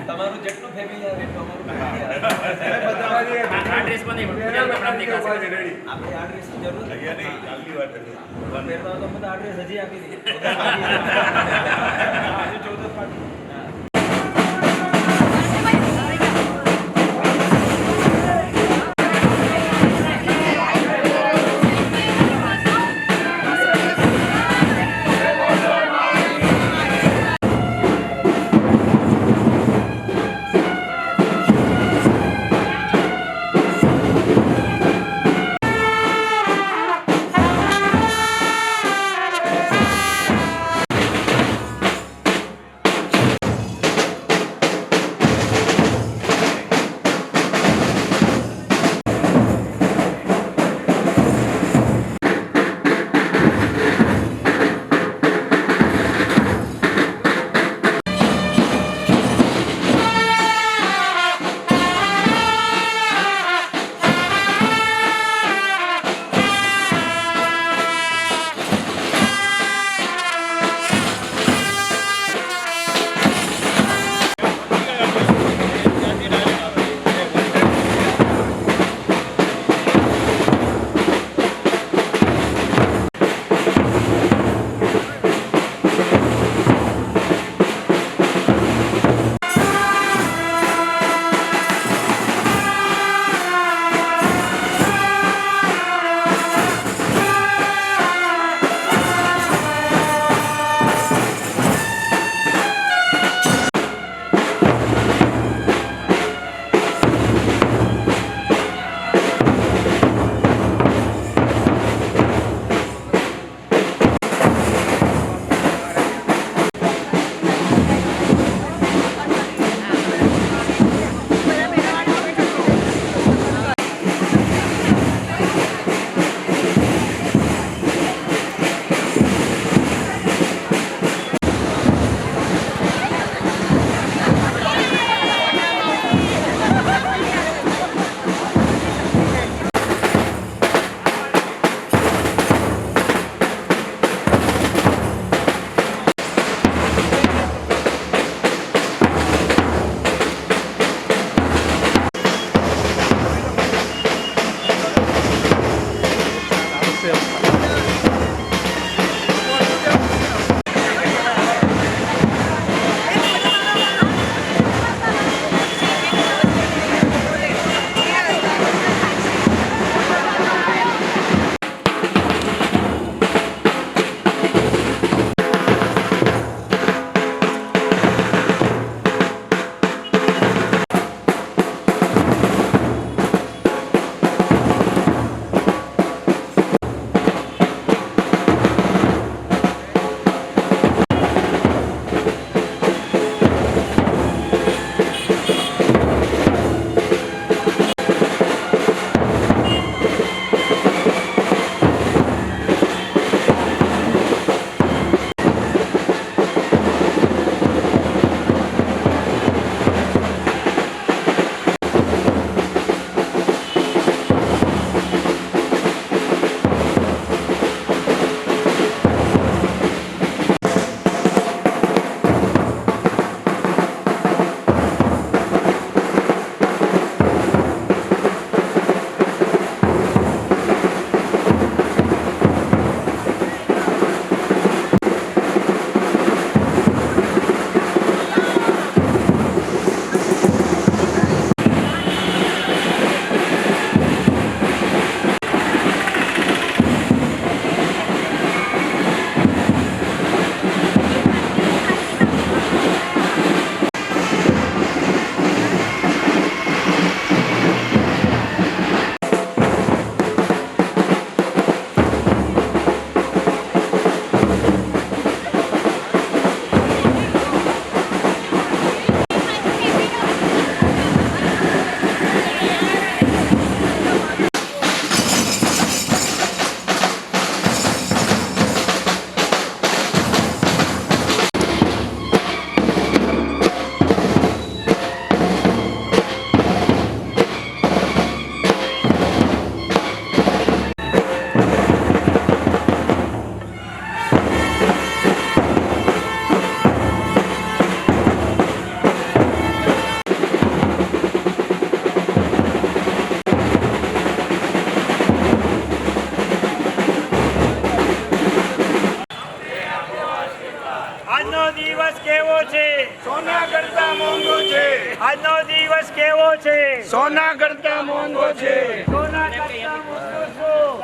તમારું જેટલું ફેમિલી આવે એટલું આ ડ્રેસ પણ આપણે આ ડ્રેસની જરૂર પહેરતા તો બધા આ ડ્રેસ હજી આપી દીધી સોના કરતા મોંઘો છે. આજનો દિવસ કેવો છે? સોના કરતા મોંઘો છે. સોના કરતા મોંઘો શું?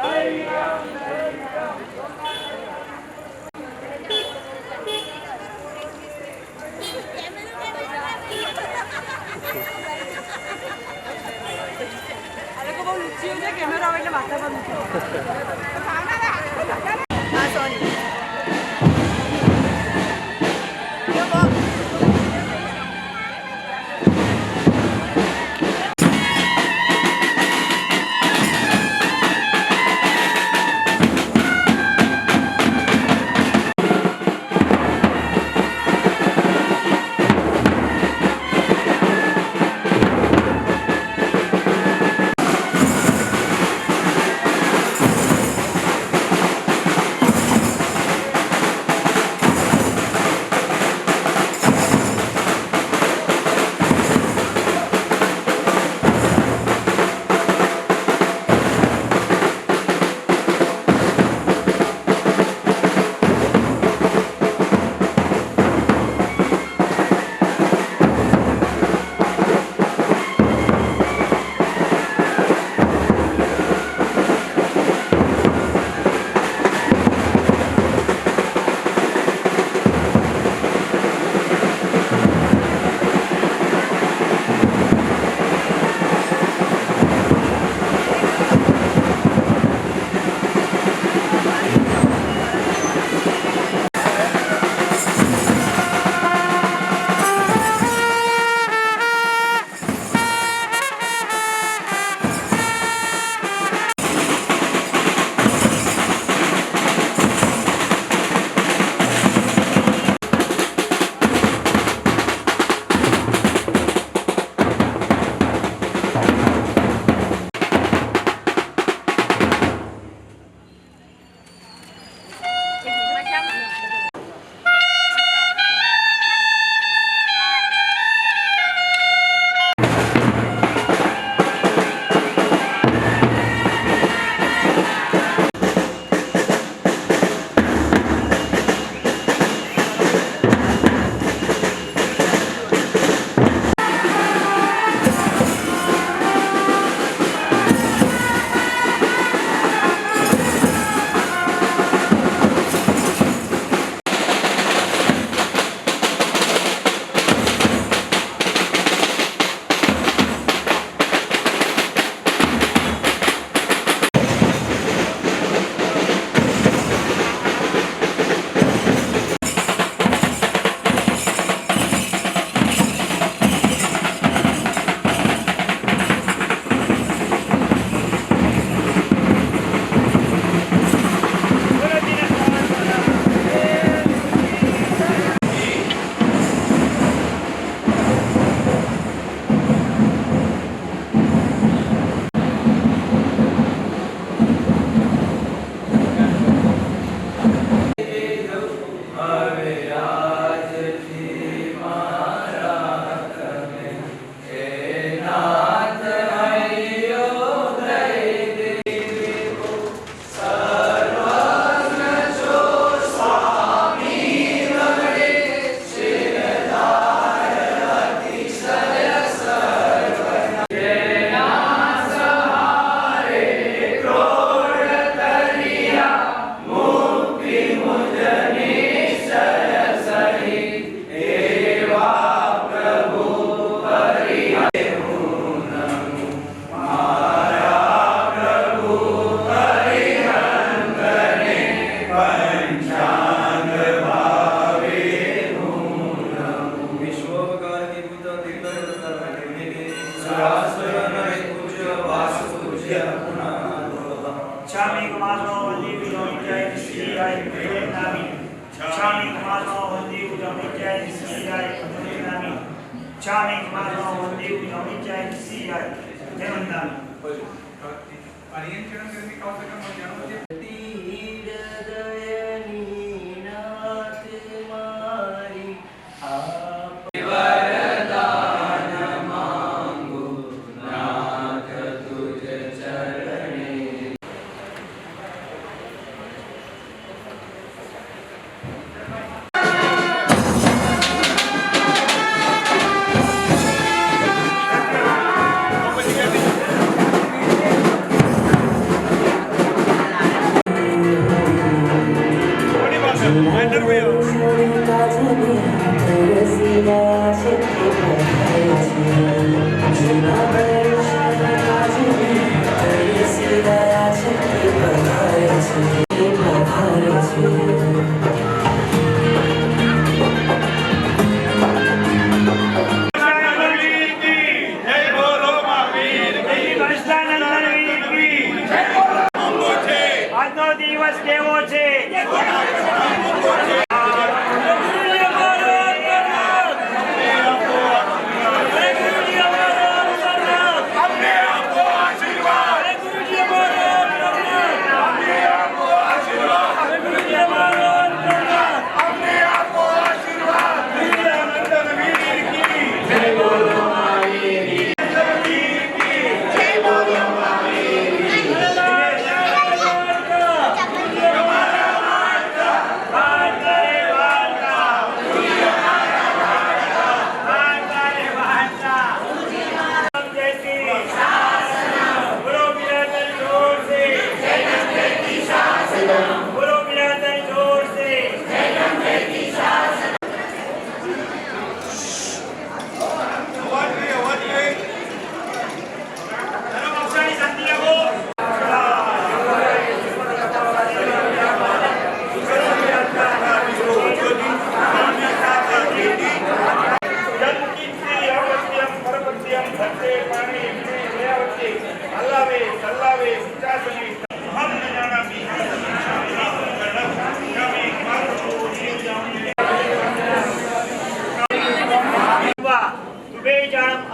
આજનો દિવસ કેવો છે?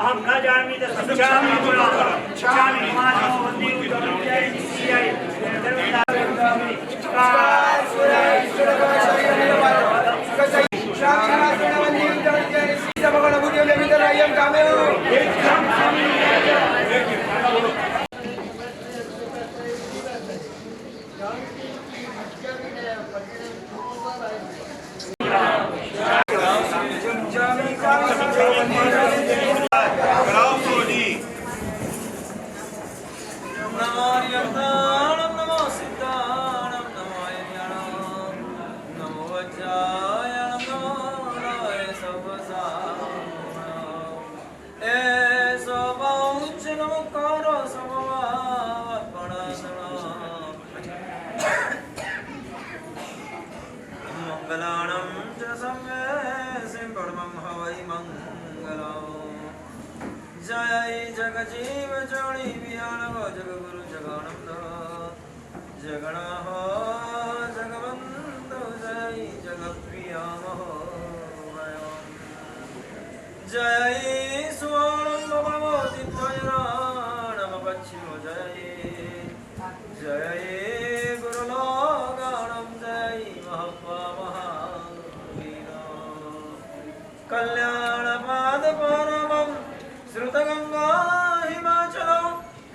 अहम न जानामि तस्मिन् इच्छामि मानव वन्दे उद्धवं जय जय जगजीव जोड़ी बियाण जगगुरु जगानंद जगणा हो जगवंत जय जगप्रिया जय स्वर्ण नम पश्चिम जय गुरुलोगाणम जय महात्मा महावीर कल्याण पाद परमं श्रुतगंगा हिमाचलं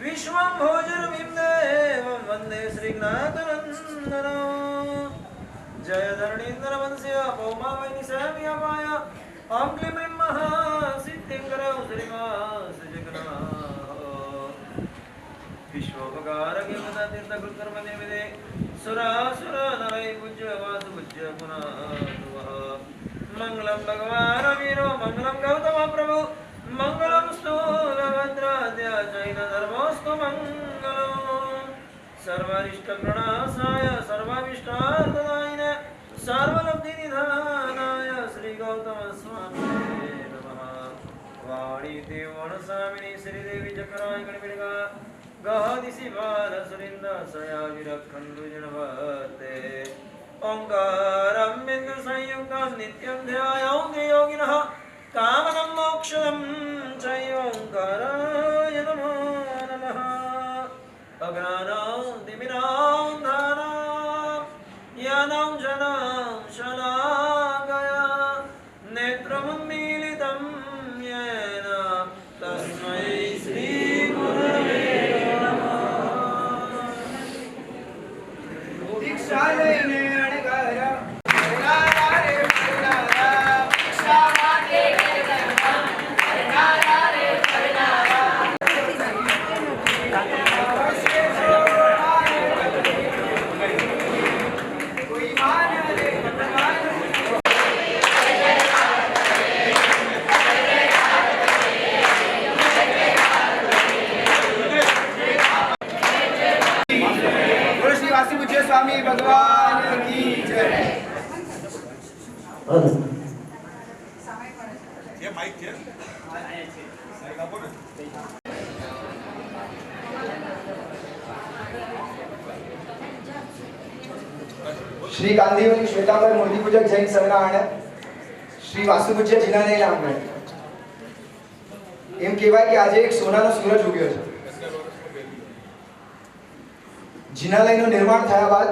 विश्वं भोजनमिदेवं वन्दे श्रीनाथनन्दनं जय धरणीन्द्रवंश्य पौमावैनिशाम्यपाय ॐ क्लीं महासिद्धिङ्करौ श्रीमास जगन्नाथ विश्वोपकारकीर्तनतीर्थकृत्कर्मनिमिते सुरासुर नरै पूज्य वासुपूज्य पुनः मंगलं भगवान् वीरो मंगलं गौतम प्रभु मंगलम स्थूलभद्राद्य जैन धर्मोस्तु मंगलम सर्वारिष्ट प्रणाशाय सर्वाभिष्टार्थदायिने सर्वलब्धिनिधानाय श्री गौतम स्वामी नमः वाणी देवण स्वामिनी श्रीदेवी चक्राय गणपिणिका गहदिसि बाल सुरिंद सया विरखंडु जनवते ओंकारं बिंदु संयुक्तं नित्यं ध्यायं योगिनः कामनं मोक्षदं च ओंकाराय नमो नमः अज्ञानादिमिनान्धानां ज्ञानं जनं शलाकया नेत्रमुन्मीलितं येन तस्मै श्रीगुरवे नमः दीक्षालयने अणगारा कोई मान ले વાસુપૂજ્ય સ્વામી ભગવાન કી જય. श्री गांधीवली श्वेतांबर मूर्ति पूजक जैन संग्रहालय श्री वासुપૂજ્ય જીનાલય નામે એમ કહેવાય કે આજે એક સોનાનો સૂરજ ઉગ્યો છે. જીનાલયનું નિર્માણ થયા બાદ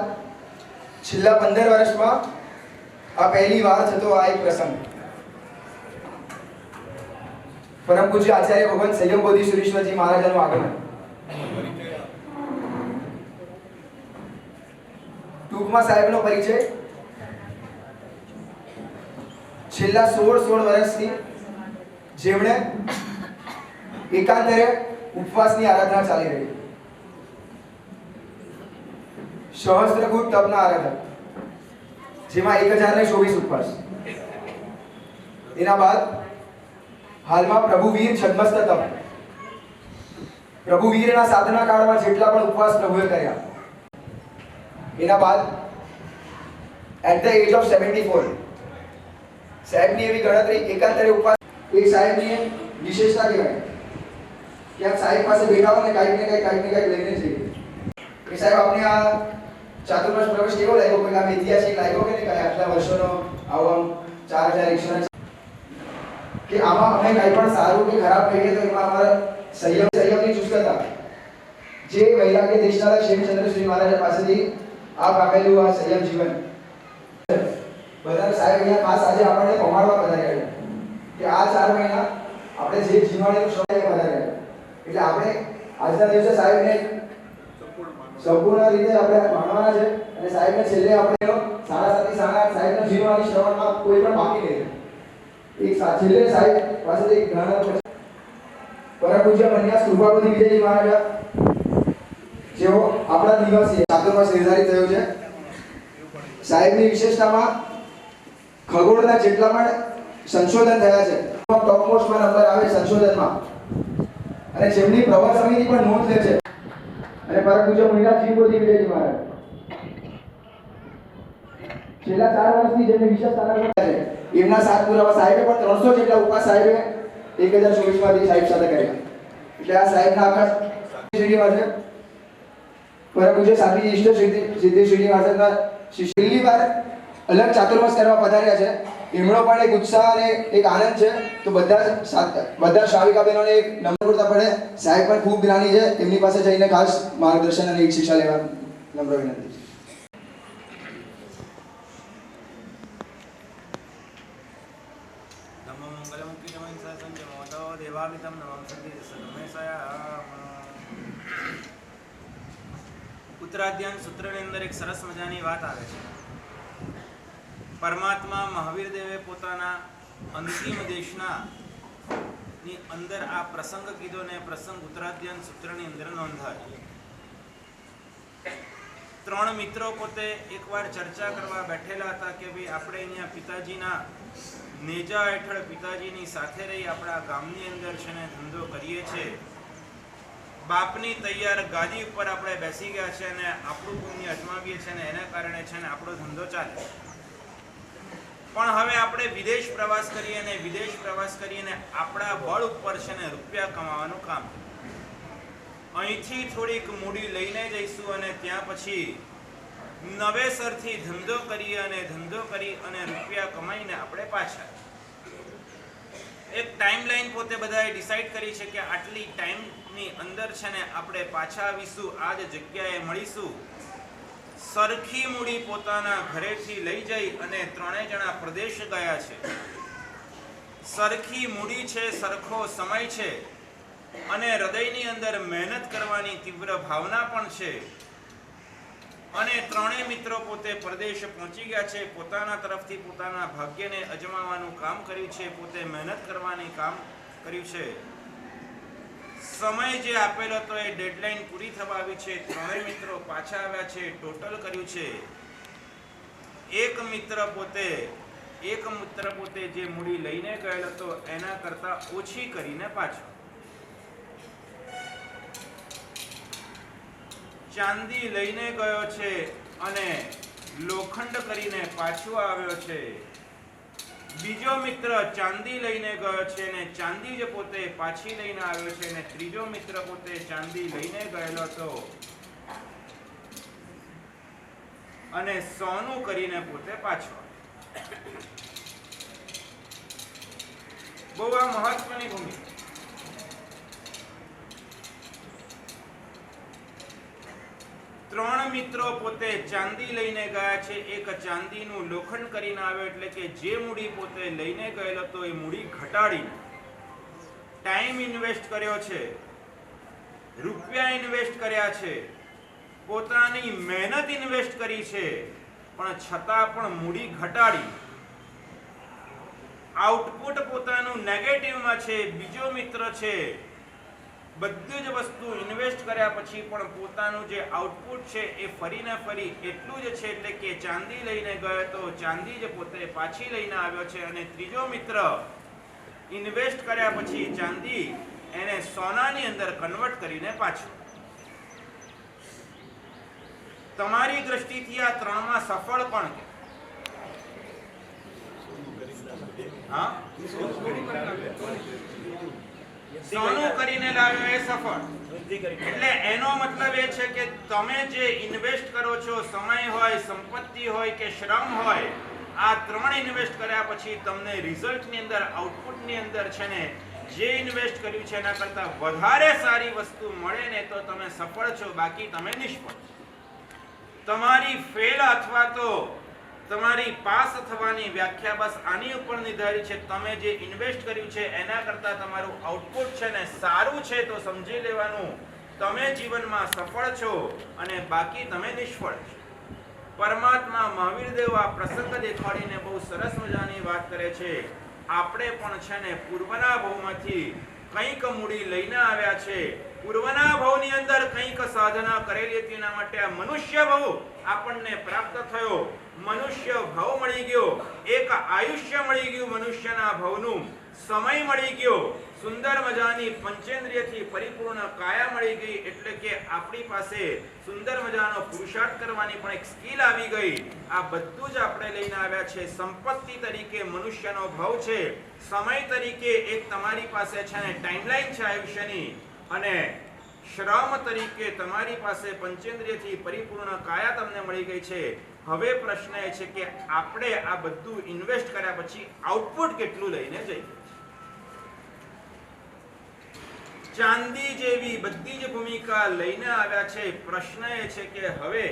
છેલ્લા 15 વર્ષમાં આ પહેલી વાર થતો આ એક પ્રસંગ. પરમ પૂજ્ય આચાર્ય ભગવાન સંયમ બોધિ સુરેશ્વરજી મહારાજાનું આગમન. ટૂંકમાં સાહેબનો પરિચય. છેલ્લા 16 વર્ષથી જેમણે એકાંતરે ઉપવાસની આરાધના ચાલી રહી, સહસ્ત્રકૂટ તપના આરાધના, જેમાં 1024 ઉપવાસ. એના બાદ હાલમાં પ્રભુવીર છદ્મસ્ત તપ. પ્રભુવીરના સાધના કાળમાં જેટલા પણ ઉપવાસ પ્રભુએ કર્યા, એના બાદ એટ ધ એજ ઓફ 74 સાહેબની એવી ગણતરી એકાંતરે ઉપવાસ. એ સાહેબની વિશેષતા કહેવાય કે આ સાહેબ પાસે બેઠા હોય ને કાંઈક ને કાંઈક લઈને જઈએ. એ સાહેબ આપણે આ ચાતુર્માસ પ્રવેશ કેવો લાગ્યો, કોઈ આમ ઐતિહાસિક લાગ્યો કે નહીં, કાંઈ આટલા વર્ષોનો આવો આમ 4100 કે આમાં અમે કાંઈ પણ સારું કે ખરાબ કહીએ તો એમાં અમારા સંયમની ચુસ્તતા, જે વૈરાગ્ય દેશના શેમચંદ્ર શ્રી મહારાજ પાસેથી આ પામેલું આ સંયમ જીવન. બધા સાહેબ અહીંયા ખાસ આજે આપણને પમાડવા પધાર્યા કે આ 4 મહિના આપણે જે જીવાણીનું શ્રમ પધાર્યા, એટલે આપણે આજના દિવસે સાહેબને સંપૂર્ણ રીતે આપણે માનવાના છે. અને સાહેબને છેલ્લે આપણે 7:30 સાહેબના જીવવાની શ્રવણમાં કોઈ પણ બાકી નહીં. એક છેલ્લે સાહેબ પાસેથી ઘણા પરમ પૂજ્ય મન્યાસ કૃપાપતિ વિજયજી મહારાજ, જેઓ આપણા નિવાસી ચાતુર્માસ નિર્ધારિત થયો છે. સાહેબની વિશેષતામાં ખગોળના જેટલા પણ સંશોધન થયા છે, ટોપ મોસ્ટમાં નંબર આવે સંશોધનમાં, અને જેમની પ્રવાસ સમિતિ પણ નોંધ લે છે. અને પરમ પૂજ્ય મન્યાસ કૃપાપતિ વિજયજી મહારાજ છેલ્લા 4 વર્ષથી જેમની વિશેષતા છે, એમના સાથ પુરાવા સાહેબે પણ 300 જેટલા ઉપવાસ સાહેબે 1024 માંથી સાહેબ સાથે કર્યા. એટલે આ સાહેબના આખા શ્રીનિવાસ છે. પરમ પૂજ્ય સાધ્વી ઇષ્ટ સિદ્ધિ શ્રીનિવાસના છેલ્લી વાર અલગ ચાતુર્માસ કરવા પધાર્યા છે. એમનો પણ એક ઉત્સાહ અને એક આનંદ છે. તો બધા શ્રાવિકા બહેનોને એક નમ્ર કરતા પડે, સાહેબ પણ ખૂબ જ્ઞાની છે, એમની પાસે જઈને ખાસ માર્ગદર્શન અને એક શિક્ષા લેવા નમ્ર વિનંતી. ઉત્તરાધ્યાન સૂત્રની અંદર એક સરસ મજાની વાત આવે છે. પરમાત્મા મહાવીર દેવે પોતાના અંતિમ દેશના ની અંદર આ પ્રસંગ કીધો ને પ્રસંગ ઉત્તરાધ્યાન સૂત્રની અંદર નોંધાય. 3 મિત્રો પોતે એકવાર ચર્ચા કરવા બેઠેલા હતા કે ભાઈ આપણે અહીંયા પિતાજીના નેજા હેઠળ પિતાજીની સાથે રહી આપણા ગામની અંદર છે ને ધંધો કરીએ છીએ. બાપની તૈયાર ગાદી ઉપર આપણે બેસી ગયા છે અને આપણું પુણ્ય અજમાવીએ છીએ ને એના કારણે છે ને આપણો ધંધો ચાલે. પણ હવે આપણે વિદેશ પ્રવાસ કરીએ અને વિદેશ પ્રવાસ કરીને આપણા બળ ઉપર છે ને રૂપિયા કમાવાનું કામ. અહીંથી થોડીક મૂડી લઈને જઈશું અને ત્યાં પછી નવેસરથી ધંધો કરીએ અને ધંધો કરી અને રૂપિયા કમાઈને આપણે પાછા એક ટાઈમલાઈન પોતે બધાએ ડિસાઈડ કરી છે કે આટલી ટાઈમની અંદર છે ને આપણે પાછા આવીશું, આ જ જગ્યાએ મળીશું. સરખી મૂડી પોતાના ઘરેથી લઈ જઈ અને 3 જણા પ્રદેશ ગયા છે. સરખી મૂડી છે, સરખો સમય છે અને હૃદયની અંદર મહેનત કરવાની તીવ્ર ભાવના પણ છે. અને 3 મિત્રો પોતે પ્રદેશ પહોંચી ગયા છે. પોતાના તરફથી પોતાના ભાગ્યને અજમાવવાનું કામ કર્યું છે, પોતે મહેનત કરવાની કામ કર્યું છે. સમય જે આપેલો હતો એ ડેડલાઈન પૂરી થવા આવી છે. 3 મિત્રો પાછા આવ્યા છે, ટોટલ કર્યું છે. એક મિત્ર પોતે જે મૂડી લઈને ગયેલો હતો એના કરતા ઓછી કરીને પાછો. ચાંદી લઈને ગયો છે અને લોખંડ કરીને પાછો આવ્યો છે. બીજો મિત્ર ચાંદી લઈને ગયો છે અને ચાંદી જ પોતે પાછી લઈને આવ્યો છે, અને ત્રીજો મિત્ર પોતે ચાંદી લઈને ગયેલો હતો અને સોનું કરીને પોતે પાછો. બહુ આ મહત્વની ભૂમિકા. ત્રણ મિત્રો પોતે ચાંદી લઈને ગયા છે. એક ચાંદીનું લોખંડ કરીને આવ્યો, એટલે કે જે મૂડી પોતે લઈને ગયેલો હતો એ મૂડી ઘટાડી ટાઈમ ઇન્વેસ્ટ કર્યો છે, રૂપિયા ઇન્વેસ્ટ કર્યા છે, પોતાની મહેનત ઇન્વેસ્ટ કરી છે, પણ છતાં પણ મૂડી ઘટાડી આઉટપુટ પોતાનું નેગેટિવમાં છે. બીજો મિત્ર છે બધી જ વસ્તુ ઇન્વેસ્ટ કર્યા પછી પણ પોતાનું જે આઉટપુટ છે એ ફરીને ફરી એટલું જ છે, એટલે કે ચાંદી લઈને ગયો તો ચાંદી જ પોતે પાછી લઈને આવ્યો છે. અને ત્રીજો મિત્ર ઇન્વેસ્ટ કર્યા પછી ચાંદી એને સોનાની અંદર કન્વર્ટ કરીને પાછો. તમારી દ્રષ્ટિથી આ ત્રણમાં સફળ કોણ છે? હા, સોનું કરીને લાવ્યો એ સફળ. એટલે એનો મતલબ એ છે કે તમે જે ઇન્વેસ્ટ કરો છો, સમય હોય, સંપત્તિ હોય કે શ્રમ હોય, આ ત્રણ ઇન્વેસ્ટ કર્યા પછી તમને રિઝલ્ટની અંદર, આઉટપુટની અંદર છે ને જે ઇન્વેસ્ટ કર્યું છે એના કરતા વધારે સારી વસ્તુ મળે ને તો તમે સફળ છો, બાકી તમે નિષ્ફળ. તમારી ફેલ અથવા તો તમારી પાસ થવાની વ્યાખ્યા બસ આની ઉપર નિર્ધારિત છે. તમે જે ઇન્વેસ્ટ કર્યું છે એના કરતા તમારું આઉટપુટ છે ને સારું છે તો સમજી લેવાનું તમે જીવનમાં સફળ છો અને બાકી તમે નિષ્ફળ છો. પરમાત્મા મહાવીર દેવ આ પ્રસંગ દેખાડીને બહુ સરસ મજાની વાત કરે છે. આપણે પણ છે ને પૂર્વના ભવમાંથી કંઈક મૂડી લઈને આવ્યા છે. પૂર્વના ભવની અંદર કંઈક સાધના કરેલી હતી, એના માટે આ મનુષ્ય ભવ આપણને પ્રાપ્ત થયો. મનુષ્ય ભવ મળી ગયો, એક આયુષ્ય મળી ગયું મનુષ્યના ભવનું, સમય મળી ગયો, સુંદર મજાની પંચેન્દ્રિયથી પરિપૂર્ણ કાયા મળી ગઈ, એટલે કે આપણી પાસે સુંદર મજાનો પુરુષાર્થ કરવાની પણ એક સ્કિલ આવી ગઈ. આ બધું જ આપણે લઈને આવ્યા છે. સંપત્તિ તરીકે મનુષ્યનો ભવ છે, સમય તરીકે એક તમારી પાસે છે ને ટાઈમલાઈન છે આયુષ્યની, અને શ્રમ તરીકે તમારી પાસે પંચેન્દ્રિયથી પરિપૂર્ણ કાયા તમને મળી ગઈ છે. હવે પ્રશ્ન એ છે કે આપણે આ બધું ઇન્વેસ્ટ કર્યા પછી આઉટપુટ કેટલું લઈને જઈએ. ચાંદી જેવી બધી જ ભૂમિકા લઈને આવ્યા છે. પ્રશ્ન એ છે કે હવે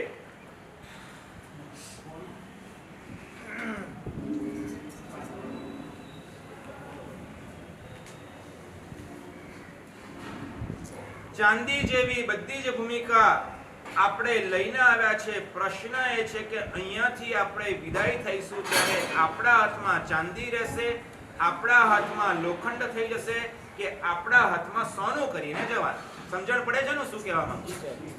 ચાંદી જેવી બધી જ ભૂમિકા આપણે લઈને આવ્યા છે. પ્રશ્ન એ છે કે અહીંયાથી આપણે વિદાય થઈશું ત્યારે આપણા હાથમાં ચાંદી રહેશે, આપણા હાથમાં લોખંડ થઈ જશે, કે આપણા હાથમાં સોનું કરીને જવાનું. સમજણ પડે છે ને શું કહેવા માંગુ છું?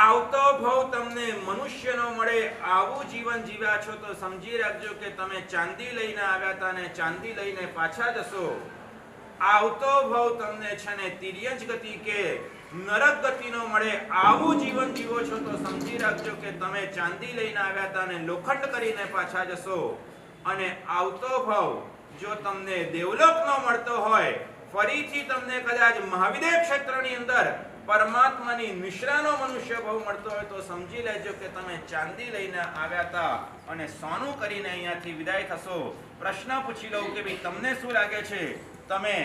આવતો ભવ તમને મનુષ્યનો મળે, આવું જીવન જીવ્યા છો તો સમજી રાખજો કે તમે ચાંદી લઈને આવ્યા હતા ને ચાંદી લઈને પાછા જશો. આવતો ભવ તમને છે ને તિર્યંજ ગતિ કે નરક ગતિનો મળે, આવું જીવન જીવો છો તો સમજી રાખજો કે તમે ચાંદી લઈને આવ્યા હતા ને લોખંડ કરીને પાછા જશો. અને આવતો ભવ જો તમને દેવલોકનો મળતો હોય, ફરીથી તમને કદાચ મહાવિદ્ય ક્ષેત્રની અંદર પરમાત્માની મિશ્રાનો મનુષ્ય ભવ મળતો હોય તો સમજી લેજો કે તમે ચાંદી લઈને આવ્યા હતા અને સોનું કરીને અહીંયાથી વિદાય થશો. પ્રશ્ન પૂછી લઉં કે ભાઈ તમને શું લાગે છે, તમે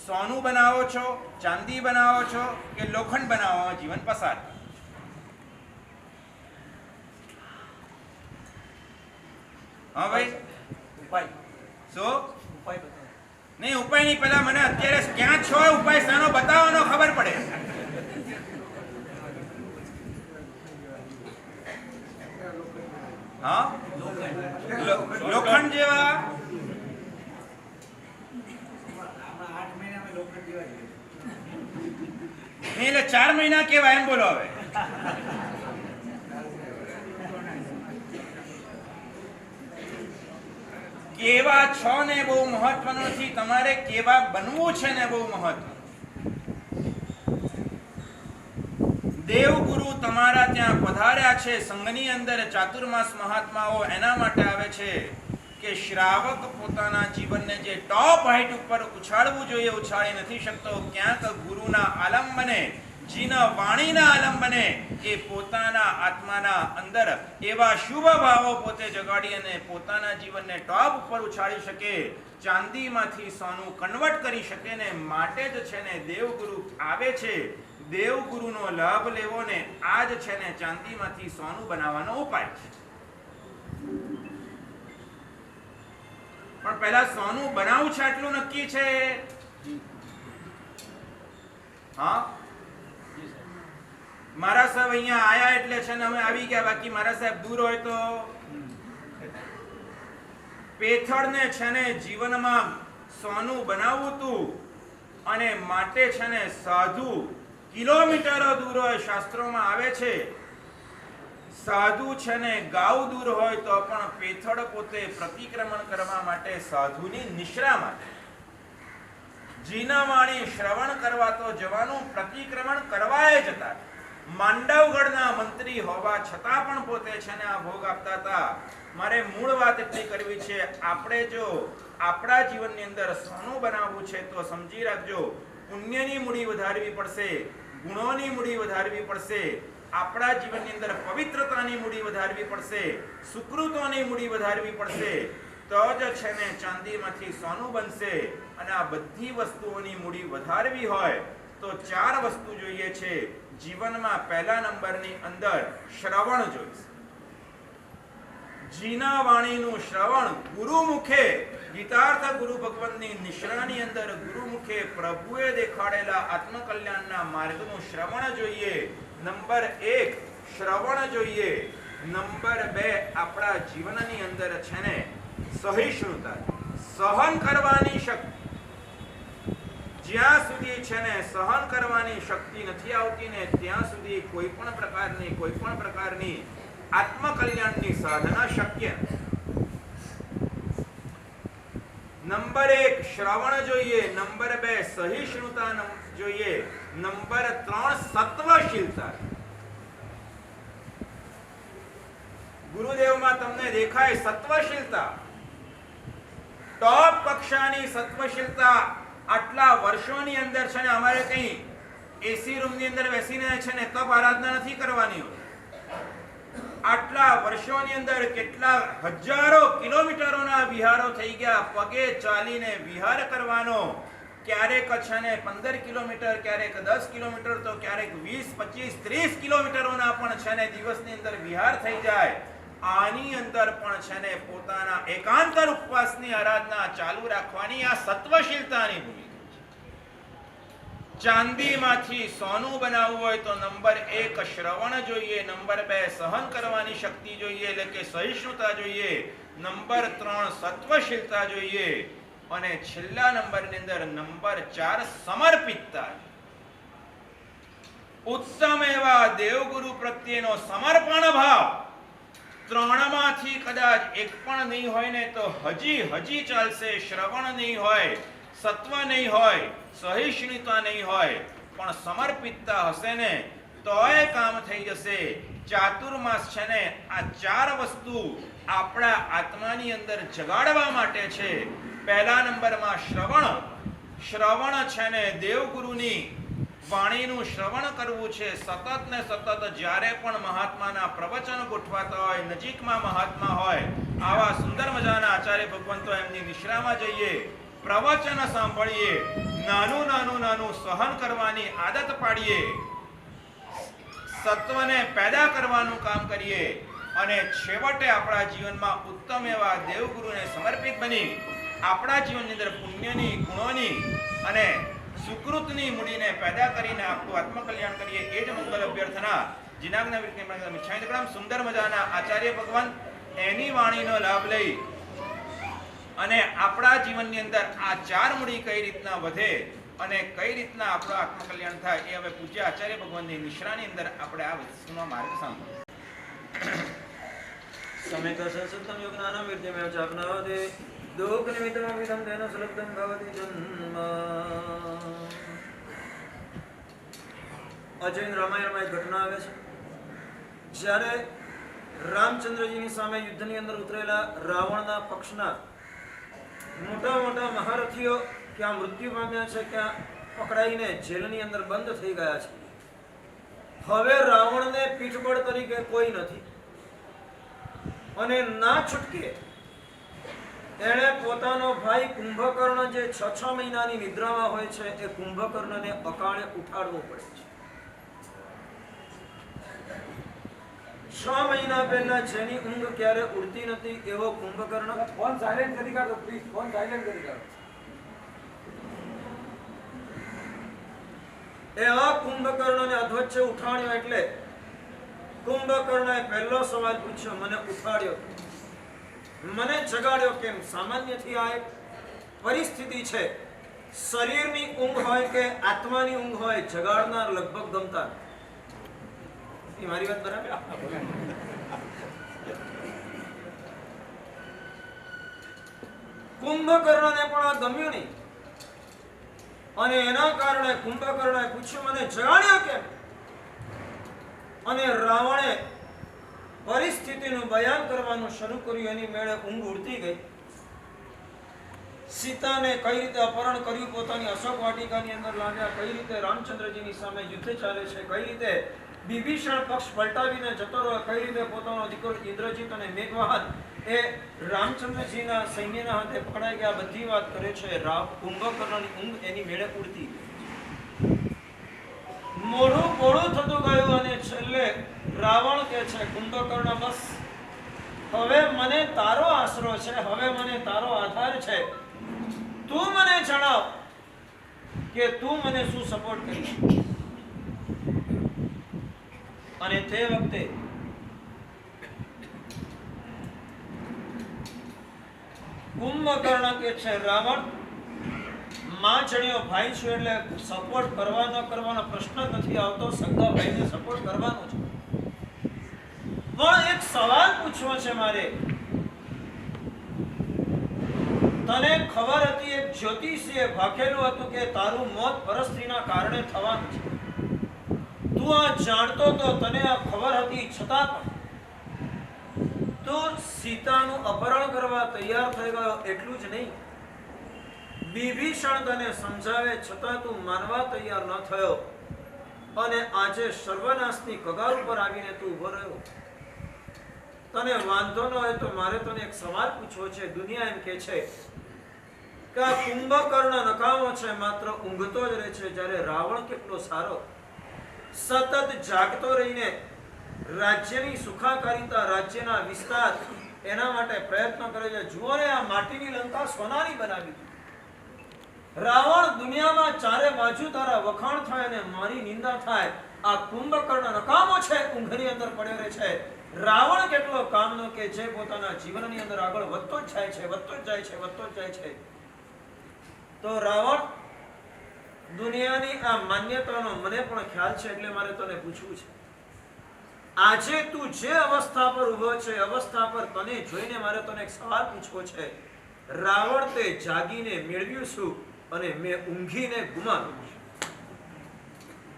સોનું બનાવો છો, ચાંદી બનાવો છો કે લોખંડ બનાવવામાં જીવન પસાર? હા ભાઈ, ઉપાય શું ઉપાય બતાવો. નહીં ઉપાય નહીં, પેલા મને અત્યારે ક્યાં છો ઉપાય શાનો બતાવવાનો ખબર પડે. હા, લોખંડ જેવા એટલે 4 મહિના કેવા એમ બોલો. હવે કેવા છો ને બહુ મહત્વનું નથી, તમારે કેવા બનવું છે ને બહુ મહત્વ. દેવગુરુ તમારા ત્યાં પધાર્યા છે સંઘની અંદર ચાતુર્માસ મહાત્માઓ એના માટે આવે છે કે શ્રાવક પોતાના જીવનને જે ટોપ હાઈટ ઉપર ઉછાળવું જોઈએ ઉછાળી નથી શકતો, ક્યાંક ગુરુના આલંબને, જીના વાણીના આલંબને એ પોતાના આત્માના અંદર એવા શુભ ભાવો પોતે જગાડી અને પોતાના જીવનને ટોપ ઉપર ઉછાળી શકે, ચાંદીમાંથી સોનું કન્વર્ટ કરી શકે ને માટે જ છે ને દેવગુરુ આવે છે. દેવગુરુનો લાભ લેવો ને આ જ છે ને ચાંદીમાંથી સોનું બનાવવાનો ઉપાય છે. પણ પહેલા સોનું બનાવવું છે આટલું નક્કી છે? હા, મારા સાહેબ અહીંયા આયા એટલે છે ને અમે આવી ગયા, બાકી મારા સાહેબ દૂર હોય તો પેથળને છે ને જીવનમાં સોનું બનાવવું તું અને માટે છે ને સાધુ કિલોમીટરો દૂર હોય, શાસ્ત્રોમાં આવે છે સાધુ છે ને ગાઉ દૂર હોય તો પણ પેથળ પોતે પ્રતિક્રમણ કરવા માટે સાધુની નિશ્રા માટે જીનાવાણી શ્રવણ કરવા તો જવાનું, પ્રતિક્રમણ કરવાય જતા. માંડવગઢના મંત્રી હોવા છતાં પણ પોતે છે ને આ ભોગ આપતા હતા. મારે મૂળ વાત એટલી કરવી છે, આપણે જો આપણા જીવનની અંદર સોનું બનાવવું છે તો સમજી રાખજો, પુણ્યની મૂડી વધારવી પડશે, ગુણોની મૂડી વધારવી પડશે, આપણા જીવનની અંદર પવિત્રતાની મૂડી વધારવી પડશે, સુકૃતોની મૂડી વધારવી પડશે, તો જ છે ને ચાંદીમાંથી સોનું બનશે. અને આ બધી વસ્તુઓની મૂડી વધારવી હોય તો 4 વસ્તુ જોઈએ છે જીવનમાં. પહેલા નંબરની અંદર શ્રવણ જોઈશે. જીના વાણીનું શ્રવણ, ગુરુ મુખે, ગીતાર્થ ગુરુ ભગવાનની નિશ્રાની અંદર ગુરુ મુખે પ્રભુએ દેખાડેલા આત્મકલ્યાણના માર્ગનું શ્રવણ જોઈએ. નંબર 1 શ્રવણ જોઈએ. નંબર 2 આપણા જીવનની અંદર છે ને સહિષ્ણુતા, સહન કરવાની શક્તિ. જ્યાં સુધી છે ને સહન કરવાની શક્તિ નથી આવતી ને ત્યાં સુધી કોઈ પણ પ્રકારની આત્મકલ્યાણની સાધના શક્ય નથી. નંબર 1 શ્રવણ જોઈએ. નંબર 2 સહિષ્ણુતા જોઈએ. નંબર 3 સત્વશીલતા. ગુરુદેવમાં તમને દેખાય સત્વશીલતા, ટોપ કક્ષાની સત્વશીલતા. આટલા વર્ષોની અંદર છે ને અમારે કઈ એસી રૂમની અંદર બેસીને છે ને તપ આરાધના નથી કરવાની હોય. આટલા વર્ષોની અંદર કેટલા હજારો કિલોમીટરોના વિહારો થઈ ગયા, પગે ચાલીને વિહાર કરવાનો. ક્યારેક છે ને 15 કિલોમીટર, ક્યારેક 10 કિલોમીટર, તો ક્યારેક 20, 25, 30 કિલોમીટરોના પણ છે ને દિવસની અંદર વિહાર થઈ જાય. આની અંદર પણ છે ને પોતાના એકાંતર ઉપવાસની આરાધના ચાલુ રાખવાની. આ સત્વશીલતાની ભૂમિકા છે. ચાંદીમાંથી સોનું બનાવવું હોય તો નંબર 1 શ્રવણ જોઈએ. નંબર 2 સહન કરવાની શક્તિ જોઈએ, એટલે કે સહિષ્ણુતા જોઈએ. નંબર 3 સત્વશીલતા જોઈએ. અને છેલ્લા નંબરની અંદર નંબર 4 સમર્પિતતા. ઉત્તમ એવા દેવગુરુ પ્રત્યેનો સમર્પણ ભાવ. 3માંથી કદાચ એક પણ નહીં હોય ને તો હજી ચાલશે. શ્રવણ નહીં હોય, સત્વ નહીં હોય, સહિષ્ણુતા નહીં હોય, પણ સમર્પિતતા હશે ને તોય કામ થઈ જશે. ચાતુર્માસ છે ને આ 4 વસ્તુ આપણા આત્માની અંદર જગાડવા માટે છે. પહેલા નંબરમાં શ્રવણ. શ્રવણ છે ને દેવગુરુની વાણીનું શ્રવણ કરવું છે. સતત ને સતત જ્યારે પણ મહાત્માના પ્રવચન ગોઠવાતા હોય, નજીકમાં મહાત્મા હોય, આવા સુંદર મજાના આચાર્ય ભગવંતો એમની નિશ્રામાં જઈએ, પ્રવચન સાંભળીએ, નાનું સહન કરવાની આદત પાડીએ, સત્વને પેદા કરવાનું કામ કરીએ અને છેવટે આપણા જીવનમાં ઉત્તમ એવા દેવગુરુને સમર્પિત બની આપણા જીવનની અંદર પુણ્યની, ગુણોની અને સુકૃતની મૂડીને પેદા કરીને આપણું આત્મકલ્યાણ કરીએ. એ જ મંગલ અભ્યર્થના જીનાગના વિજ્ઞાન સુંદર મજાના આચાર્ય ભગવાન એની વાણીનો લાભ લઈ અને આપણા જીવનની અંદર આ 4 મૂડી કઈ રીતના વધે અને કઈ રીતના આપણું આત્મકલ્યાણ થાય એ હવે પૂજ્ય આચાર્ય ભગવાનની નિશ્રાની અંદર આપણે આ વસ્તુનો માર્ગ સાંભળીએ. सम्यक् सत्सत्यं योगनानं विद्यमेव चाप्नोति दुःखनिमित्तमविदं तेन सुलब्धं भवति जन्म. અજૈન રામાયણમાં એક ઘટના આવે છે. જ્યારે રામચંદ્રજીની સામે યુદ્ધની અંદર ઉતરેલા રાવણના પક્ષના મોટા મોટા મહારથીઓ ક્યાં મૃત્યુ પામ્યા છે, ક્યાં પકડાઈને જેલની અંદર બંધ થઈ ગયા છે. હવે રાવણને પીઠબળ તરીકે કોઈ નથી અને ના છૂટકે એણે પોતાનો ભાઈ કુંભકર્ણ જે 6 મહિનાની નિદ્રામાં હોય છે એ કુંભકર્ણને અકાળે ઉઠાડવો પડે છે. 6 મહિના પહેલા જેની ઊંઘ ક્યારે ઉડતી નથી એવો કુંભકર્ણ ફોન સાયલેન્ટ કરી કાઢો પ્લીઝ, ફોન સાયલેન્ટ કરી કાઢો. એવા કુંભકર્ણને અધવચ્ચે ઉઠાડ્યો. એટલે કુંભકર્ણએ પહેલો સવાલ પૂછ્યો, મને ઉઠાડ્યો, મને જગાડ્યો કેમ? સામાન્યથી આ એક પરિસ્થિતિ છે. શરીરની ઊંઘ હોય કે આત્માની ઊંઘ હોય, જગાડનાર લગભગ ગમતા નથી. મારી વાત બરાબર? કુંભકર્ણને પણ આ ગમ્યું નહીં અને એના કારણે કુંભકર્ણએ પૂછ્યું, મને જગાડ્યો કેમ? અને રાવણે પરિસ્થિતિનું બયાન કરવાનું શરૂ કર્યું. એની મેળે ઊંઘ ઉડતી ગઈ. સીતાને કઈ રીતે અપહરણ કર્યું, પોતાની અશોક વાટિકાની અંદર લાવ્યા, કઈ રીતે રામચંદ્રજીની સામે યુદ્ધ ચાલે છે, કઈ રીતે વિભીષણ પક્ષ પલટાવીને જતો રહ્યો, કઈ રીતે પોતાનો દીકરો ઇન્દ્રજીત અને મેઘવાહન એ રામચંદ્રજીના સૈન્યના હાથે પકડાઈ ગયા, બધી વાત કરે છે. કુંભકર્ણની ઊંઘ એની મેળે ઉડતી ગઈ. મોઢું પોળું થતું ગયું અને છેલ્લે રાવણ કહે છે, કુંભકર્ણ બસ હવે મને તારો આશરો છે, હવે મને તારો આધાર છે. તું મને જણાવ કે તું મને શું સપોર્ટ કરીશ. અને તે વખતે કુંભકર્ણ કે છે, રાવણ માં જણ્યો ભાઈ છું એટલે સપોર્ટ કરવા ન કરવાનો પ્રશ્ન જ નથી આવતો. સગા ભાઈને સપોર્ટ કરવાનો છે. પણ એક સવાલ પૂછવો છે મારે. તને ખબર હતી, એક જ્યોતિષીએ ભાખેલું હતું કે તારું મોત પરસ્ત્રીના કારણે થવાનું છે. તું આ જાણતો તો, તને આ ખબર હતી, છતાં પણ તું સીતાનું અપહરણ કરવા તૈયાર થઈ ગયો. એટલું જ નહીં, વિભીષણ તને સમજાવે છતાં તું માનવા તૈયાર ન થયો અને આજે સર્વનાશની કગાર ઉપર આવીને તું ઉભો રહ્યો. તને વાંધો ન હોય તો મારે તને એક સવાલ પૂછવો છે. દુનિયા એમ કે છે કે આ કુંભકર્ણ નકામો છે, માત્ર ઊંઘતો જ રહે છે, જ્યારે રાવણ કેટલો સારો, સતત જાગતો રહીને રાજ્યની સુખાકારીતા, રાજ્યના વિસ્તાર એના માટે પ્રયત્ન કરે છે. જુઓ ને, આ માટીની લંકા સોનાની બનાવી. રાવણ દુનિયામાં ચારે બાજુ તારા વખાણ થાય અને મારી નિંદા થાય. આ કુંભકર્ણ નકામો છે, ઊંઘની અંદર પડ્યો રહે છે. રાવણ કેટલો કામનો કે જે પોતાના જીવનની અંદર આગળ વધતો જ જાય છે, વધતો જ જાય છે, વધતો જ જાય છે. તો રાવણ દુનિયાની આ માન્યતાનો મને પણ ખ્યાલ છે, એટલે મારે તને પૂછવું છે. આજે તું જે અવસ્થા પર ઊભો છે, અવસ્થા પર તને જોઈને મારે તને એક સવાલ પૂછવો છે. રાવણ તે જાગીને મેળવ્યું શું અને મેં ઊંઘીને ગુમાવ્યું?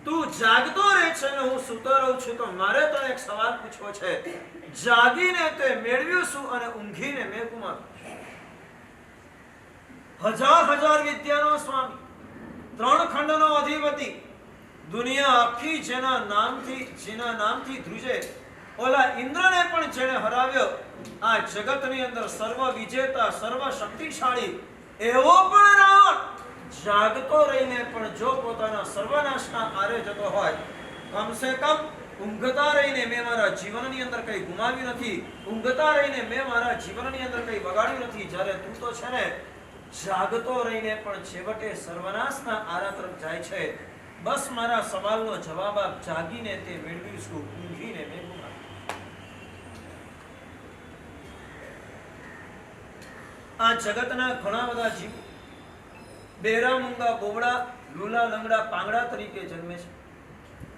તું જાગતો રહે છે ને હું સૂતો રહું છું, તો મારે તને એક સવાલ પૂછવો છે. જાગીને તે મેળવ્યું શું અને ઊંઘીને મેં ગુમાવ્યું? હજાર વિદ્યાનો સ્વામી, 3 ખંડનો અધિપતિ, દુનિયા આખી જેના નામથી ધ્રુજે, ઓલા ઇન્દ્રને પણ જેણે હરાવ્યો, આ જગતની અંદર સર્વ વિજેતા, સર્વ શક્તિશાળી એવો પણ રાવણ જાગતો રહીને પણ જો પોતાના સર્વનાશના આરે જતો હોય, કમસે કમ ઊંઘતા રહીને મેં મારા જીવનની અંદર કંઈ ગુમાવ્યું નથી, ઊંઘતા રહીને મેં મારા જીવનની અંદર કંઈ બગાડ્યું નથી. જ્યારે તું તો છે ને જાગતો રહીને પણ છેવટે સર્વનાશના આરા તરફ જાય છે. બસ મારા સવાલનો જવાબ આપ. જાગીને તે મેળવ્યું શું, ઊંઘીને મેં ગુમાવ્યું? આ જગતના ઘણા બધા જીવો બેરા, મૂંગા, બોબડા, લૂલા, લંગડા, પાંગડા તરીકે જન્મે છે.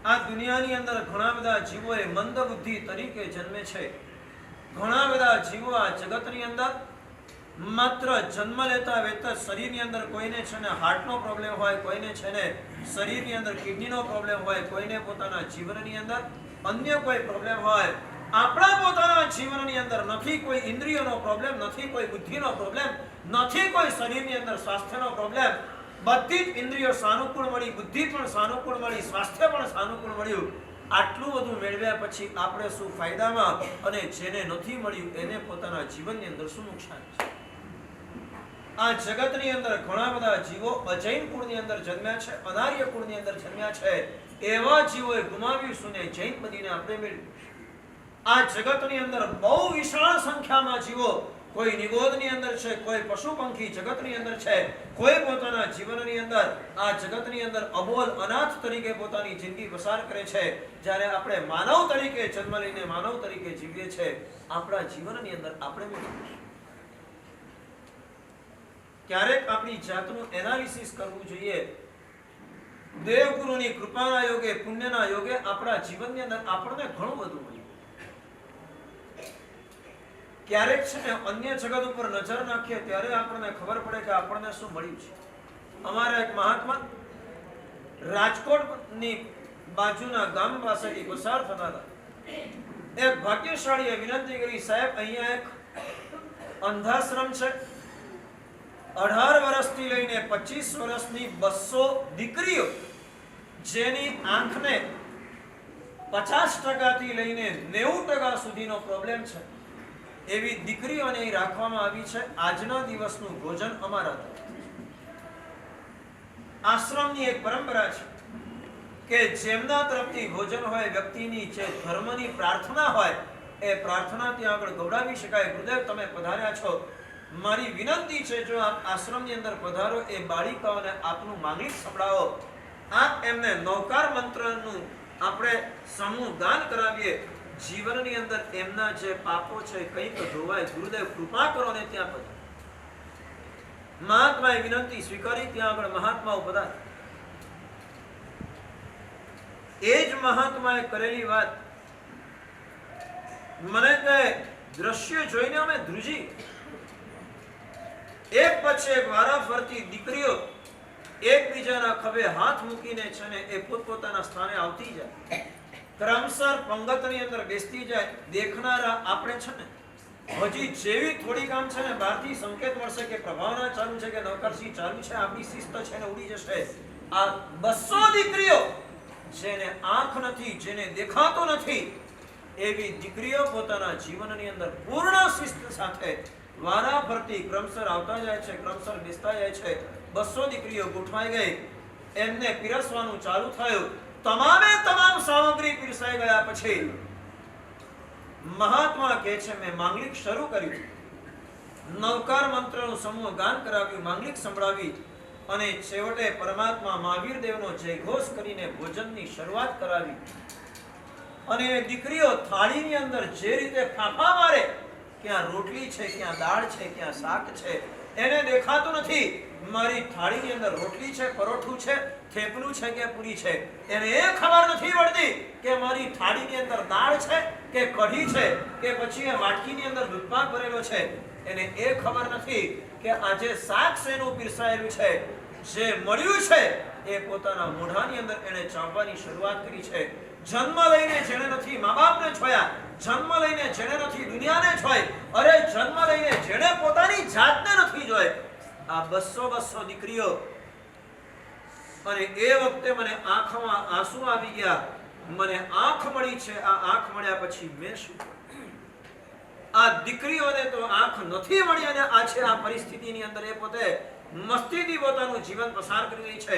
આ દુનિયાની અંદર ઘણા બધા જીવો એ મંદ બુદ્ધિ તરીકે જન્મે છે. ઘણા બધા જીવો આ જગતની અંદર માત્ર જન્મ લેતા વેત શરીરની અંદર કોઈને છે ને હાર્ટનો પ્રોબ્લેમ હોય, કોઈને છે ને શરીરની અંદર કિડનીનો પ્રોબ્લેમ હોય, કોઈને પોતાના જીવનની અંદર અન્ય કોઈ પ્રોબ્લેમ હોય, આપણા પોતાના જીવનની અંદર નથી કોઈ ઇન્દ્રિયોનો પ્રોબ્લેમ, નથી કોઈ બુદ્ધિનો પ્રોબ્લેમ, નથી કોઈ શરીરની અંદર સ્વાસ્થ્યનો પ્રોબ્લેમ, બધી જ ઇન્દ્રિયો સાનુકૂળ મળી, બુદ્ધિ પણ સાનુકૂળ મળી, સ્વાસ્થ્ય પણ સાનુકૂળ મળ્યું. આટલું બધું મેળવ્યા પછી આપણે શું ફાયદામાં, અને જેને નથી મળ્યું એને પોતાના જીવનની અંદર શું નુકસાન છે? આ જગતની અંદર ઘણા બધા જીવો અજૈન કુળની અંદર જન્મ્યા છે, અનાર્ય કુળની અંદર જન્મ્યા છે. એવા જીવોએ ગુમાવ્યું શું ને જૈન બનીને આપણે મેળવ્યું. આ જગતની અંદર બહુ વિશાળ સંખ્યામાં જીવો, કોઈ નિગોદની અંદર છે, કોઈ પશુ પંખી જગતની અંદર છે, કોઈ પોતાના જીવનની અંદર આ જગતની અંદર અબોલ અનાથ તરીકે પોતાની જિંદગી પસાર કરે છે. જ્યારે આપણે માનવ તરીકે જન્મ લઈને માનવ તરીકે જીવીએ છીએ, આપણા જીવનની અંદર આપણે ક્યારેક આપણી જાતનું એનાલિસિસ કરવું જોઈએ. દેવગુરુની કૃપાના યોગે, પુણ્યના યોગે આપણા જીવનની અંદર આપણને ઘણું બધું મળ્યું. ક્યારેક છે ને અન્ય જગત ઉપર નજર નાખીએ ત્યારે આપણને ખબર પડે કે આપણને શું મળ્યું છે. અમારા એક મહાત્મા રાજકોટની બાજુના ગામ પાસેથી પસાર થતા હતા. એક ભાગ્યશાળીએ વિનંતી કરી, સાહેબ અહીંયા એક અંધાશ્રમ છે, 18 વર્ષથી લઈને 25 વર્ષની 200 દીકરીઓ જેની આંખને 50% થી લઈને 90% સુધીનો પ્રોબ્લેમ છે, એવી દીકરીઓને અહીં રાખવામાં આવી છે. આજના દિવસનું ભોજન અમારા આશ્રમની એક પરંપરા છે કે જેમના તરફથી ભોજન હોય, વ્યક્તિની જે ધર્મની પ્રાર્થના હોય, એ પ્રાર્થના ત્યાં આગળ ગૌડાવી શકાય. ગુરુદેવ તમે પધાર્યા છો, મારી વિનંતી છે જો આપ આશ્રમની અંદર પધારો, એ બાળિકાઓને આપનું માંગલિક સંભળાવો, આપ એમને નૌકાર મંત્રનું આપણે સમૂહ દાન કરાવીએ. જીવનની અંદર એમના જે પાપો છે કંઈક ધોવાય. ગુરુદેવ કૃપા કરો ને ત્યાં પધારો. મહાત્માએ વિનંતી સ્વીકારી, ત્યાં આગળ મહાત્માઓ પધાર્યા. એ જ મહાત્માએ કરેલી વાત મને કહે, દ્રશ્ય જોઈને અમે ધ્રુજી. એક પછી એક વારા ફરતી દીકરીઓ એકબીજાના ખભે હાથ મૂકીને છે ને એ પોતપોતાના સ્થાને આવતી જાય, ક્રમશર પંગતની અંદર બેસતી જાય. દેખનારા આપણે છે ને હજી જેવી થોડી કામ છે ને બહારથી સંકેત મળશે કે પ્રભાવના ચાલુ છે, કે નવકરસિંહ ચાલુ છે, આપણી શિસ્ત છે ને ઉડી જશે. આ 200 દીકરીઓ જેને આંખ નથી, જેને દેખાતો નથી, એવી દીકરીઓ પોતાના જીવનની અંદર પૂર્ણ શિસ્ત સાથે વારા ફરતી ક્રમશર આવતા જાય છે, ક્રમશર બેસતા જાય છે. 200 દીકરીઓ ગોઠવાઈ ગઈ, એમને પીરસવાનું ચાલુ થયું. તમામે તમામ સામગ્રી પીરસાઈ ગયા પછી મહાત્મા કહે છે, મેં માંગલિક શરૂ કર્યું, નવકાર મંત્રનું સમૂહ ગાન કરાવ્યું, માંગલિક સંભળાવી, અને છેવટે પરમાત્મા મહાવીર દેવનો જયઘોષ કરીને ભોજનની શરૂઆત કરાવી. અને દીકરીઓ થાળીની અંદર જે રીતે ફાંફા મારે, ક્યાં રોટલી છે, ક્યાં દાળ છે, ક્યાં શાક છે, એને દેખાતું નથી. મારી થાળીની અંદર રોટલી છે, પરોઠું છે, થેપલું છે કે પૂરી છે, એને એ ખબર નથી પડતી કે મારી થાળીની અંદર દાળ છે કે કઢી છે, કે પછી એ વાટકીની અંદર દૂધપાક ભરેલો છે. એને એ ખબર નથી કે આજે શાક શેનું પીરસાયેલું છે. જે મળ્યું છે એ પોતાના મોઢાની અંદર એને ચાવવાની શરૂઆત કરી છે. જન્મ લઈને જેણે નથી મા બાપને છોયા, જન્મ લઈને જેણે નથી દુનિયાને છોય, અરે જન્મ લઈને જેણે પોતાની જાતને નથી જોઈ, આ 200 દીકરીઓ. અને એ વખતે મને આંખમાં આંસુ આવી ગયા. મને આંખ મળી છે, આ આંખ મળ્યા પછી મેં શું? આ દીકરીઓને તો આંખ નથી મળી, અને આજે આ પરિસ્થિતિની અંદર એ પોતે મસ્તીથી પોતાનું જીવન પસાર કરી રહી છે.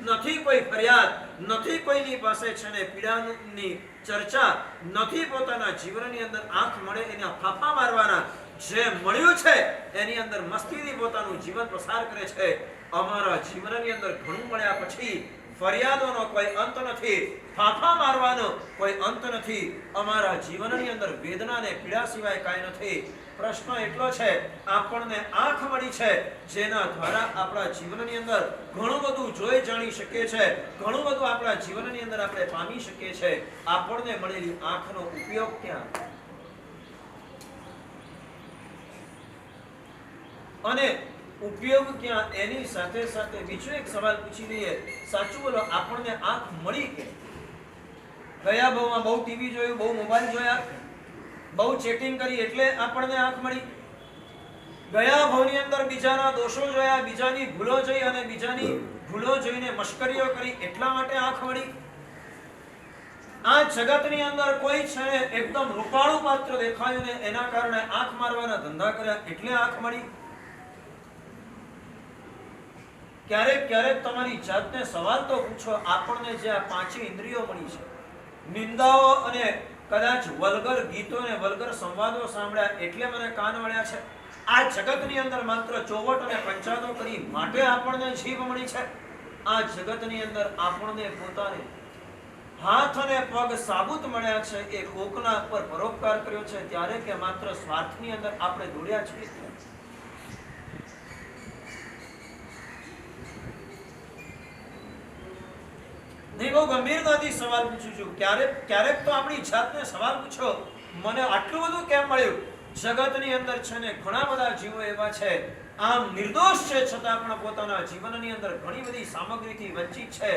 નથી કોઈ ફરિયાદ, નથી કોઈની પાસે છે ને પીડાની ચર્ચા, નથી પોતાના જીવનની અંદર આંખ મળે એના ફાફા મારવાના. જે મળ્યું છે એની અંદર મસ્તીથી પોતાનું જીવન પસાર કરે છે. અમારા જીવનની અંદર ઘણું મળ્યા પછી ફરિયાદોનો કોઈ અંત નથી, ફાફા મારવાનો કોઈ અંત નથી. અમારા જીવનની અંદર વેદના ને પીડા સિવાય કાંઈ નથી. પ્રશ્ન એટલો છે, આપણને આંખ મળી છે જેના દ્વારા આપણા જીવનની અંદર ઘણું બધું જોઈ જાણી શકીએ છે, ઘણું બધું આપણા જીવનની અંદર આપણે પામી શકીએ છે. આપણને મળેલી આંખનો ઉપયોગ ક્યાં? અને ઉપયોગ ક્યાં, એની સાથે સાથે બીજો એક સવાલ પૂછી લઈએ. સાચું બોલો, આપણને આંખ મળી કે? ગયા ભાવમાં બહુ ટીવી જોયું, બહુ મોબાઈલ જોયા, બહુ ચેટિંગ કરી એટલે આપણને આંખ મળી? ગયા ભાવની અંદર બીજાના દોષો જોયા, બીજાની ભૂલો જોઈ અને બીજાની ભૂલો જોઈને મશ્કરીઓ કરી એટલા માટે આંખ મળી? આ જગતની અંદર કોઈ છે એકદમ રૂપાળું પાત્ર દેખાયું ને એના કારણે આંખ મારવાના ધંધા કર્યા એટલે આંખ મળી? ક્યારેક ક્યારેક તમારી જાતને સવાલ તો પૂછો, આપણને જે આ પાંચે ઇન્દ્રિયો મળી છે, નિંદાઓ અને કદાચ વલ્ગર ગીતો અને વલ્ગર સંવાદો સાંભળ્યા એટલે મને કાન વળ્યા છે. આ જગતની અંદર માત્ર ચોવટ અને પંચાતો કરી માટે આપણને જીભ મળી છે. આ જગતની અંદર આપણને પોતાને હાથ અને પગ સાબુત મળ્યા છે એ કોકના પર પરોપકાર કર્યો છે ત્યારે કે માત્ર સ્વાર્થની અંદર આપણે દોડ્યા છીએ? નહીં, બહુ ગંભીરતાથી સવાલ પૂછું છું. ક્યારેક તો આપણી જાતને સવાલ પૂછો, મને આટલું બધું કેમ મળ્યું? જગતની અંદર છે ને ઘણા બધા જીવો એવા છે, આમ નિર્દોષ છે છતાં પણ પોતાના જીવનની અંદર ઘણી બધી સામગ્રીથી વંચિત છે.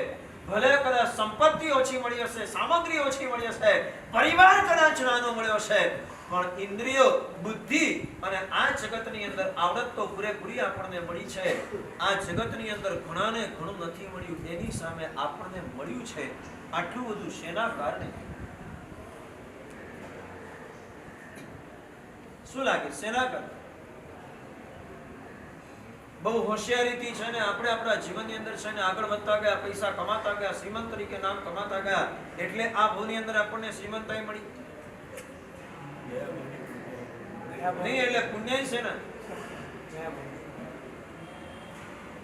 ભલે કદાચ સંપત્તિ ઓછી મળી હશે, સામગ્રી ઓછી મળી હશે, પરિવાર કદાચ નાનો મળ્યો છે, પણ ઇન્દ્રિયો, બુદ્ધિ અને આ જગતની અંદર આવડત તો પૂરેપૂરી આપણને મળી છે. આ જગતની અંદર ઘણાને ઘણું નથી મળ્યું, એની સામે આપણને મળ્યું છે આટલું બધું શેના કારણે? શું લાગે, શેના કારણે? બહુ હોશિયારીથી છે ને આપણે આપણા જીવનની અંદર છે ને આગળ વધતા ગયા, પૈસા કમાતા ગયા, શ્રીમંત તરીકે નામ કમાતા ગયા એટલે આ ભૂની અંદર આપણને શ્રીમંતાઈ મળી નહીં. એટલે પુણ્ય સેના,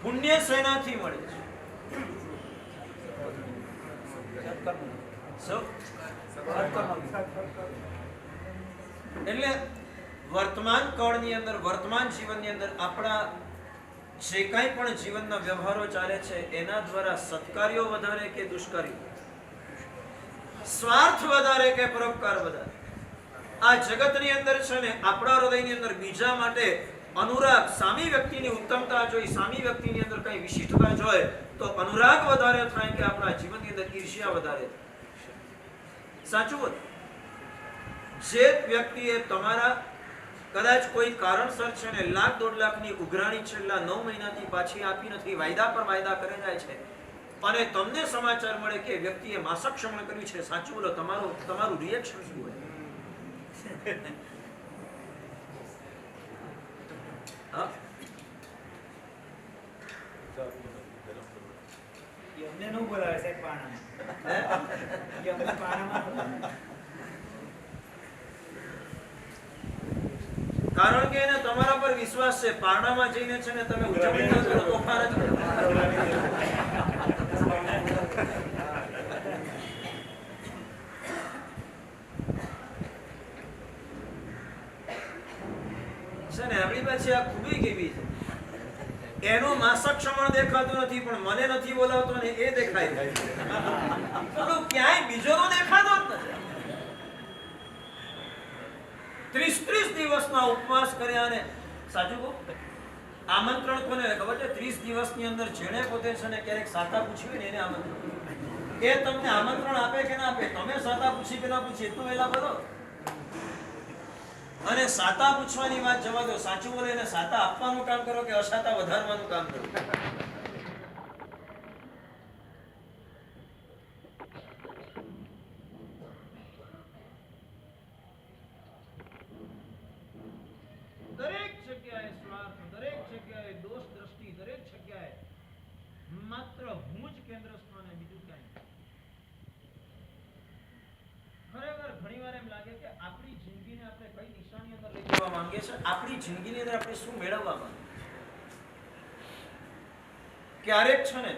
પુણ્ય સેનાથી મળે છે. એટલે વર્તમાન કાળની અંદર, વર્તમાન જીવનની અંદર આપણા જે કાંઈ પણ જીવનના વ્યવહારો ચાલે છે એના દ્વારા સત્કાર્યો વધારે કે દુષ્કાર્યો, સ્વાર્થ વધારે કે પરોપકાર વધારે? આ જગતની અંદર છે ને આપણા હૃદયની અંદર બીજા માટે અનુરાગ, સામી વ્યક્તિની ઉત્તમતા જોઈ, સામી વ્યક્તિની અંદર કઈ વિશિષ્ટતા જોઈ તો અનુરાગ વધારે થાય કે આપણા જીવનની અંદર ઈર્ષ્યા વધારે થાય? સાચું બોલ. જે વ્યક્તિએ તમારા કદાચ કોઈ કારણસર છે ને $1,00,000 2 લાખની ઉઘરાણી છેલ્લા 9 મહિનાથી પાછી આપી નથી, વાયદા પર વાયદા કરે જાય છે અને તમને સમાચાર મળે કે વ્યક્તિએ માસક ક્ષમણ કર્યું છે, સાચું બોલો, તમારું રિએક્શન શું હોય? હા, અમને નો બોલાવે સાહેબ પાણામાં. કારણ કે એને તમારા પર વિશ્વાસ છે. પારણામાં જઈને છે ને તમે ઉજવણી ન કરો તો ફાર જ છે ને આપણી પાસે આ ખૂબી કેવી છે, એનું માસક ક્ષમણ દેખાતું નથી પણ મને નથી બોલાવતો ને એ દેખાય. ક્યાંય બીજો તો દેખાતો જ નથી. 30 દિવસના ઉપવાસ કર્યા ને સાચું કહું, આમંત્રણ કોને ખબર છે? 30 દિવસની અંદર જેણે પોતે છે ને ક્યારેક સાતા પૂછ્યું ને એને આમંત્રણ. એ તમને આમંત્રણ આપે કે ના આપે, તમે સાતા પૂછી કે ના પૂછી એટલું વહેલા કરો. અને સાતા પૂછવાની વાત જવા દો, સાચું બોલે એને સાતા આપવાનું કામ કરો કે અસાતા વધારવાનું કામ કરો? દરેક જગ્યાએ સ્વાર્થ, દરેક જગ્યાએ દોષ દ્રષ્ટિ, દરેક જગ્યાએ માત્ર હું જ કેન્દ્ર સ્થાને, બીજું કાંઈ. ખરેખર ઘણીવાર એમ લાગે કે આપણી જિંદગીને આપણે કઈ દિશાની અંદર લઈ જવા માંગીએ છીએ, આપણી જિંદગીની અંદર આપણે શું મેળવવા માંગીએ. ક્યારેક છે ને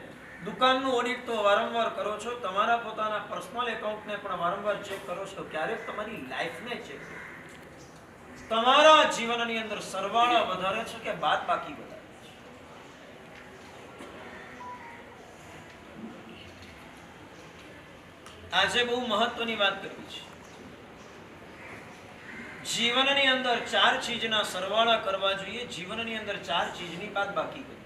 દુકાનનું ઓડિટ તો વારંવાર કરો છો, તમારા પોતાના પર્સનલ એકાઉન્ટને પણ વારંવાર ચેક કરો છો, ક્યારેક તમારી લાઈફને ચેક કરો. તમારા જીવનની અંદર સરવાળા વધારે છે કે બાદબાકી વધારે છે? આજે બહુ મહત્વની વાત કરવી છે. જીવનની અંદર 4 ચીજના સરવાળા કરવા જોઈએ, જીવનની અંદર 4 ચીજની બાદબાકી કરવી.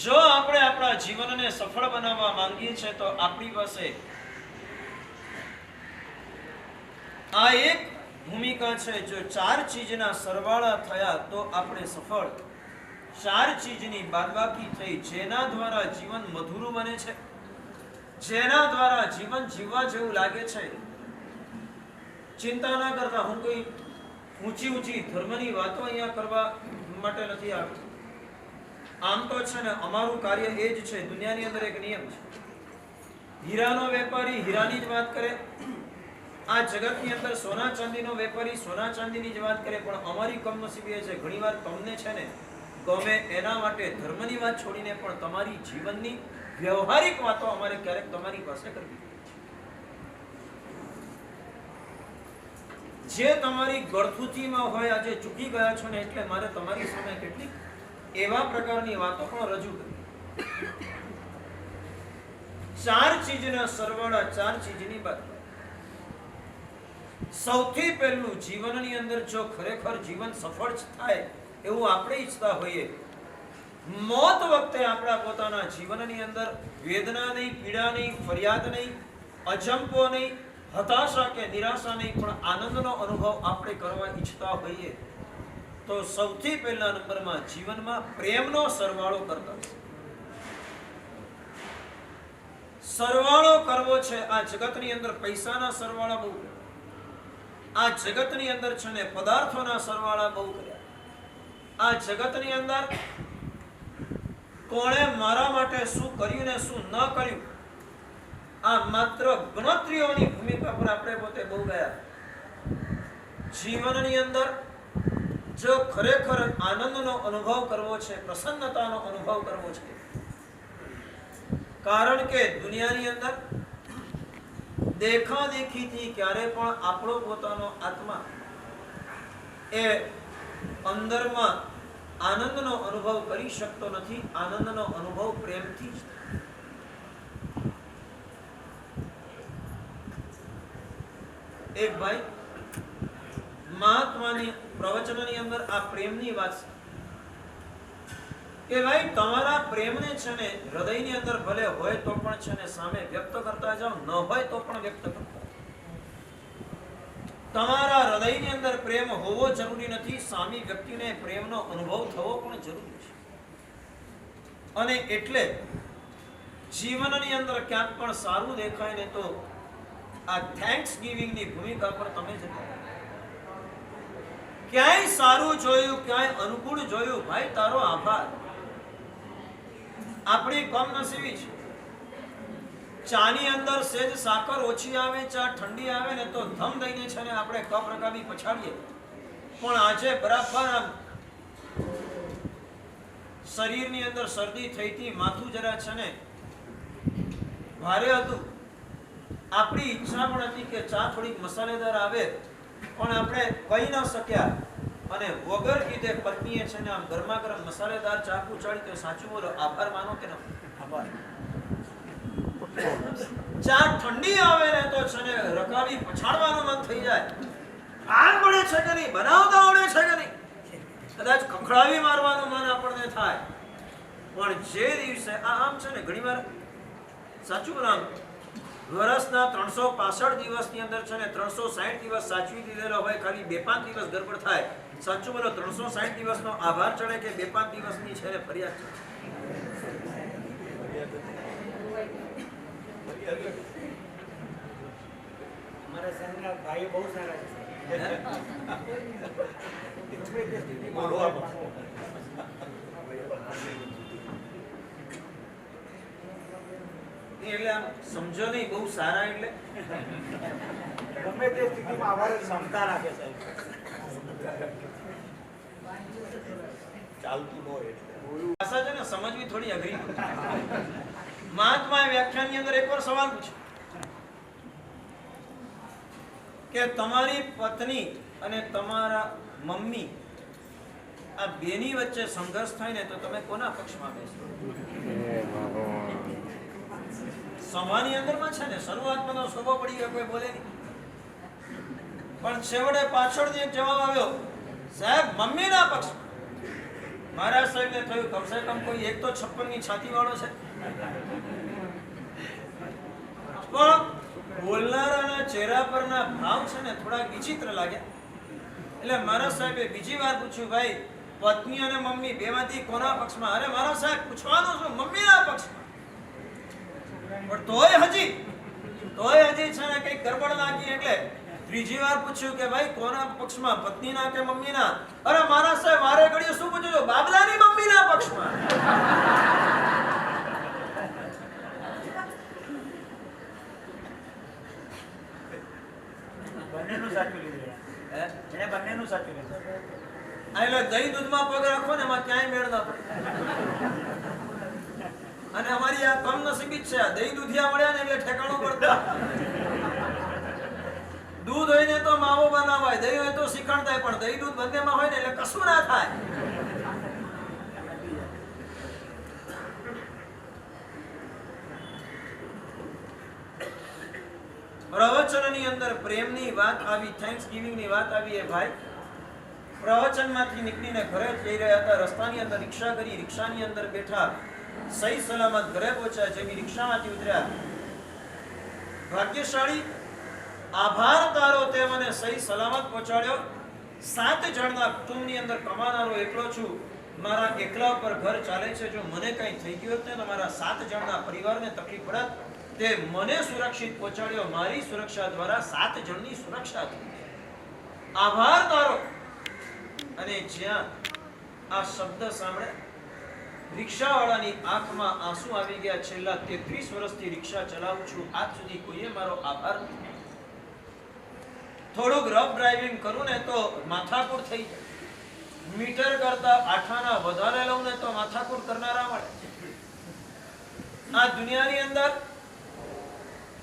જો આપણે આપણા જીવનને સફળ બનાવવા માંગીએ છીએ તો આપણી પાસે આ એક ભૂમિકા છે. જો 4 ચીજના સરવાળા થયા તો આપણે સફળ. 4 ચીજની બાદબાકી થઈ, જેના દ્વારા જીવન મધુરું બને છે, જેના દ્વારા જીવન જીવવા જેવું લાગે છે. ચિંતા ના કરતા, હું કોઈ ઊંચી ધર્મની વાતો અહીંયા કરવા માટે નથી આવ્યો. આમ તો છે ને અમારું કાર્ય એ જ છે. દુનિયાની અંદર એક નિયમ છે, હીરાનો વેપારી હીરાની જ વાત કરે, આ જગતની અંદર સોના ચાંદીનો વેપારી સોના ચાંદીની જ વાત કરે. પણ અમારી કમનસીબી એ છે, ઘણીવાર તમને છે ને ગમે એના માટે ધર્મની વાત છોડીને પણ તમારી જીવનની વ્યવહારિક વાતો અમારે ક્યારેક તમારી પાસે કરવી. જે તમારી ગળથૂથીમાં હોય, આજે ચૂકી ગયા છો ને એટલે મારે તમારી સામે કેટલીક એવા પ્રકારની વાતો પણ રજૂ કરી. 4 ચીજના સરવાળા, 4 ચીજની બાદ. સૌથી પહેલું, જીવનની અંદર જો ખરેખર જીવન સફળ થાય એવું આપણે ઈચ્છતા હોઈએ, મોત વખતે આપણા પોતાના જીવનની અંદર વેદના નહીં, પીડા નહીં, ફરિયાદ નહીં, અજંપો નહીં, હતાશા કે નિરાશા નહીં, પણ આનંદનો અનુભવ આપણે કરવા ઈચ્છતા હોઈએ તો સૌથી પહેલા નંબરમાં જીવનમાં પ્રેમનો સરવાળો કરતા. સરવાળો કરવો છે. આ જગતની અંદર પૈસાના સરવાળા બહુ, આ જગતની અંદર છે ને પદાર્થોના સરવાળા બહુ કર્યા. આ જગતની અંદર કોણે મારા માટે શું કર્યું ને શું ન કર્યું, આ માત્ર ગણતરીઓની ભૂમિકા પર આપણે પોતે બહુ ગયા. જીવનની અંદર જો ખરેખર આનંદનો અનુભવ કરવો છે, પ્રસન્નતાનો અનુભવ કરવો છે, કારણ કે દુનિયાની અંદર દેખાદેખીથી ક્યારે પણ આપણો પોતાનો આત્મા એ અંદરમાં આનંદનો અનુભવ કરી શકતો નથી. આનંદનો અનુભવ પ્રેમથી જ. એક ભાઈ મહાત્માની પ્રવચનની અંદર આ પ્રેમની વાત કે ભાઈ તમારા પ્રેમને છે ને હૃદયની અંદર ભલે હોય તો પણ છે ને સામે વ્યક્ત કરતા જાઓ, ન હોય તો પણ વ્યક્ત કરતા. તમારા હૃદયની અંદર પ્રેમ હોવો જરૂરી નથી, સામી વ્યક્તિને પ્રેમનો અનુભવ થવો પણ જરૂરી છે. અને એટલે જીવનની અંદર ક્યાંક પણ સારું દેખાય ને તો આ થેન્ક્સ ગિવિંગની ભૂમિકા પર તમે જતા. ક્યાંય સારું જોયું, ક્યાંય અનુકૂળ જોયું, ભાઈ તારો આભાર. આપણી કમનસીબી છે. ચાની અંદર સેજ સાકર ઓછી આવે, ચા ઠંડી આવે ને તો ધમ દઈને છે ને આપણે કપ રકાબી પછાડીએ. પણ આજે બરાબર આમ શરીરની અંદર શરદી થઈ હતી, માથું જરા છે ને ભારે હતું. આપણી ઈચ્છા પણ હતી કે ચા થોડીક મસાલેદાર આવે, પણ આપણે કહી ન શક્યા અને વગર કીધે પત્નીએ છે ને આમ ગરમા ગરમ મસાલેદાર ચા પૂછાડી. તો સાચું બોલો, આભાર માનો કે ના? આભાર. ચા ઠંડી આવે ને તો છે ને રકાબી પછાડવાનું મન થઈ જાય. આગ પડે છે કે નહીં, બનાવતા આવડે છે કે નહીં, કદાચ કખડાવી મારવાનું મન આપણને થાય. પણ જે દિવસે આમ છે ને ઘણીવાર સાચું બોલો, આમ વર્ષના 365 દિવસની અંદર છે ને 360 દિવસ સાચવી દીધેલો હોય, ખાલી 2-5 દિવસ ગરબડ થાય. સાચું બોલો, 360 દિવસનો આભાર ચડે કે 2-5 દિવસની છે ને ફરિયાદ છે? અમારા સંઘના ભાઈઓ બહુ સારા છે. એટલે આમ સમજો નહીં, બહુ સારા એટલે ગમે તે સ્થિતિમાં આભાર ક્ષમતા રાખે સાહેબ. ચાલતું હોય ભાષા છે ને સમજવી થોડી અઘરી. મહાત્માએ વ્યાખ્યાનની અંદર એકવાર સવાલ પૂછ્યો કે તમારી પત્ની અને તમારા મમ્મી આ બેની વચ્ચે સંઘર્ષ થાય ને તો તમે કોના પક્ષમાં બેસો? સભાની અંદરમાં છે ને શરૂઆતમાં તો સભો પડી ગયો, કોઈ બોલે નહીં. પણ છેવટે પાછળથી એક જવાબ આવ્યો, સાહેબ મમ્મીના પક્ષ. મારા સાહેબને થયું કમસે કમ કોઈ એક તો 56 ની છાતી વાળો છે. પણ બોલનારાના ચહેરા પરના ભાવ છે ને થોડા વિચિત્ર લાગ્યા. એટલે મારા સાહેબે બીજી વાર પૂછ્યું, ભાઈ પત્ની અને મમ્મી બેમાંથી કોના પક્ષમાં? અરે મારા સાહેબ પૂછવાનું છું મમ્મીના પક્ષમાં. પણ તોય હજી છે ને કઈ ગરબડ લાગી એટલે ત્રીજી વાર પૂછ્યું કે ભાઈ કોના પક્ષમાં, પત્નીના કે મમ્મીના? અરે મારા સાહેબ મારે ઘડીએ શું પૂછ્યું? બાબલાની મમ્મીના પક્ષમાં. બંનેનું સાચું લીધું. એને બંનેનું સાચું લીધું. એટલે દહીં દૂધમાં પગ રાખો ને એમાં ક્યાંય મેળ ના પડે. અને અમારી આ કમનસીબી જ છે. દહીં દૂધિયા મળ્યા ને એટલે ઠેકાણું પડતા. દૂધ હોય ને તો માવો બનાવાય, દહીં હોય તો શ્રીખંડ થાય, પણ દહીં દૂધ બંનેમાં હોય ને એટલે કશું ના થાય. પ્રવચનની અંદર પ્રેમની વાત આવી, થેન્ક્સ ગિવિંગની વાત આવી. એ ભાઈ પ્રવચનમાંથી નીકળીને ઘરે જઈ રહ્યા હતા. રસ્તાની અંદર રિક્ષા કરી, રિક્ષાની અંદર બેઠા, સહી સલામત ઘરે પહોંચ્યા. જેવી રિક્ષામાંથી ઉતર્યા, ભાગ્યશાળી, આભાર તારો, તે મને સહી સલામત પહોંચાડ્યો. 7 જણના કુટુંબની અંદર કમાનારો એકલો છું. મારા એકલા ઉપર ઘર ચાલે છે. જો મને કંઈ થઈ ગયું હોત ને તો મારા 7 જણના પરિવારને તકલીફ પડત. તે મને સુરક્ષિત પહોંચાડ્યો. મારી સુરક્ષા દ્વારા 7 જણની સુરક્ષા થઈ. આભાર તારો. અને જ્યાં આ શબ્દ સાંભળે રિક્ષાવાળાની આંખમાં આંસુ આવી ગયા. છેલ્લા 33 વર્ષથી રિક્ષા ચલાવું છું, આજ સુધી કોઈએ મારો આભાર નથી. થોડુંક રફ ડ્રાઇવિંગ કરું ને તો માથાકૂટ થઈ જાય. મીટર કરતા 8 આના વધારે લઉં ને તો માથાકૂટ કરનારા મળે. આ દુનિયાની અંદર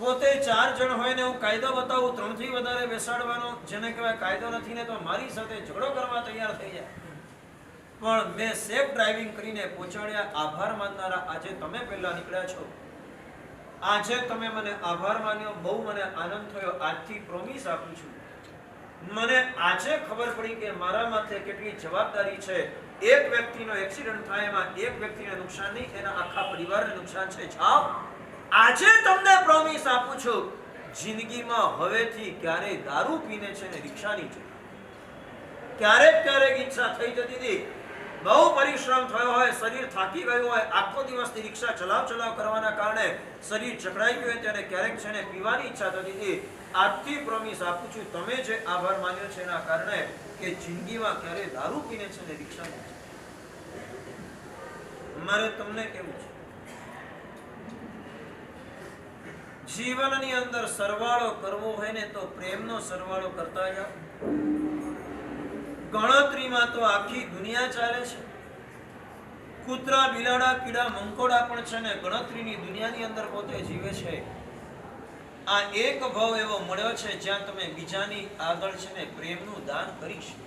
પોતે 4 જણ હોય ને હું કાયદો બતાવું 3 થી વધારે બેસાડવાનો, જેને કહેવાય કાયદો નથી ને, તો મારી સાથે ઝઘડો કરવા તૈયાર થઈ જાય. પણ મેં સેફ ડ્રાઇવિંગ કરીને પહોંચાડ્યા. આભાર માનનારા આજે તમે પહેલા નીકળ્યા છો. આજે તમે મને આભાર માન્યો, બહુ મને આનંદ થયો. આજથી પ્રોમિસ આપું છું, મને આજે ખબર પડી કે મારા માથે કેટલી જવાબદારી છે. એક વ્યક્તિનો એક્સિડન્ટ થાય એમાં એક વ્યક્તિને નુકસાન નહીં, એના આખા પરિવારને નુકસાન છે. જાઓ, આજે તમને પ્રોમિસ આપું છું, જિંદગીમાં હવેથી ક્યારેય દારૂ પીને છે ને રિક્ષાની છે. ક્યારેક ઈચ્છા થઈ જતી હતી, બહુ પરિશ્રમ થયો હોય, શરીર થાકી ગયું હોય, આખો દિવસની રિક્ષા ચલાવ કરવાના કારણે શરીર જકડાઈ ગયું હોય, ત્યારે ક્યારેક છે ને પીવાની ઈચ્છા થતી હતી. આજથી પ્રોમિસ આપું છું, તમે જે આભાર માન્યો છે એના કારણે, કે જિંદગીમાં ક્યારેય દારૂ પીને છે ને રિક્ષાની છે. મારે તમને કેવું છે, જીવનની અંદર સરવાળો કરવો હોય ને તો પ્રેમનો સરવાળો કરતા જાઓ. ગણતરીમાં તો આખી દુનિયા ચાલે છે. કૂતરા, બિલાડા, કીડા, મંકોડા પણ છે ને ગણતરીની દુનિયાની અંદર પોતે જીવે છે. આ એક ભાવ એવો મળ્યો છે જ્યાં તમે બીજાની આગળ છે ને પ્રેમનું દાન કરી શકો.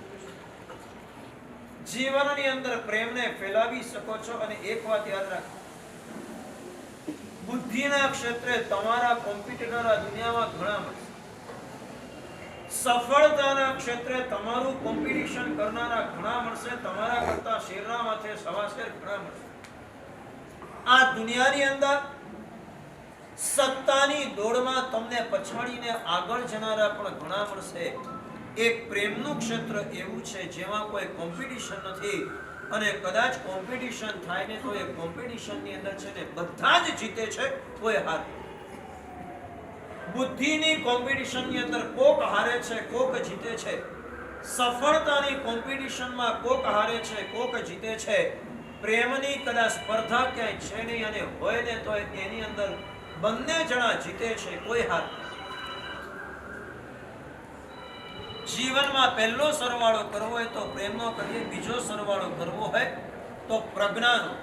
જીવનની અંદર પ્રેમને ફેલાવી શકો છો. અને એક વાત યાદ રાખો, બુદ્ધિના ક્ષેત્રે તમારા કોમ્પિટિટર આ દુનિયામાં ઘણા મળશે. સફળતાના ક્ષેત્રે તમારું કોમ્પિટિશન કરનારા ઘણા મળશે. તમારા કરતા શેરના માથે સવા શેર ઘણા મળશે. આ દુનિયાની અંદર સત્તાની દોડમાં તમને પછાડીને આગળ જનારા પણ ઘણા મળશે. એક પ્રેમનું ક્ષેત્ર એવું છે જેમાં કોઈ કોમ્પિટિશન નથી. અને કદાચ કોમ્પિટિશન થાય ને તો એ કોમ્પિટિશનની અંદર છે ને બધા જ જીતે છે, કોઈ હારે. બુદ્ધિની કોમ્પિટિશનની અંદર કોક હારે છે, કોક જીતે છે. સફળતાની કોમ્પિટિશનમાં કોક હારે છે, કોક જીતે છે. પ્રેમની કદાચ સ્પર્ધા ક્યાંય છે નહીં, અને હોય ને તો એની અંદર બંને જણા જીતે છે, કોઈ હાર. જીવનમાં પહેલો સરવાળો કરવો હોય તો પ્રેમનો કરીએ, બીજો સરવાળો કરવો હોય તો પ્રજ્ઞાનો.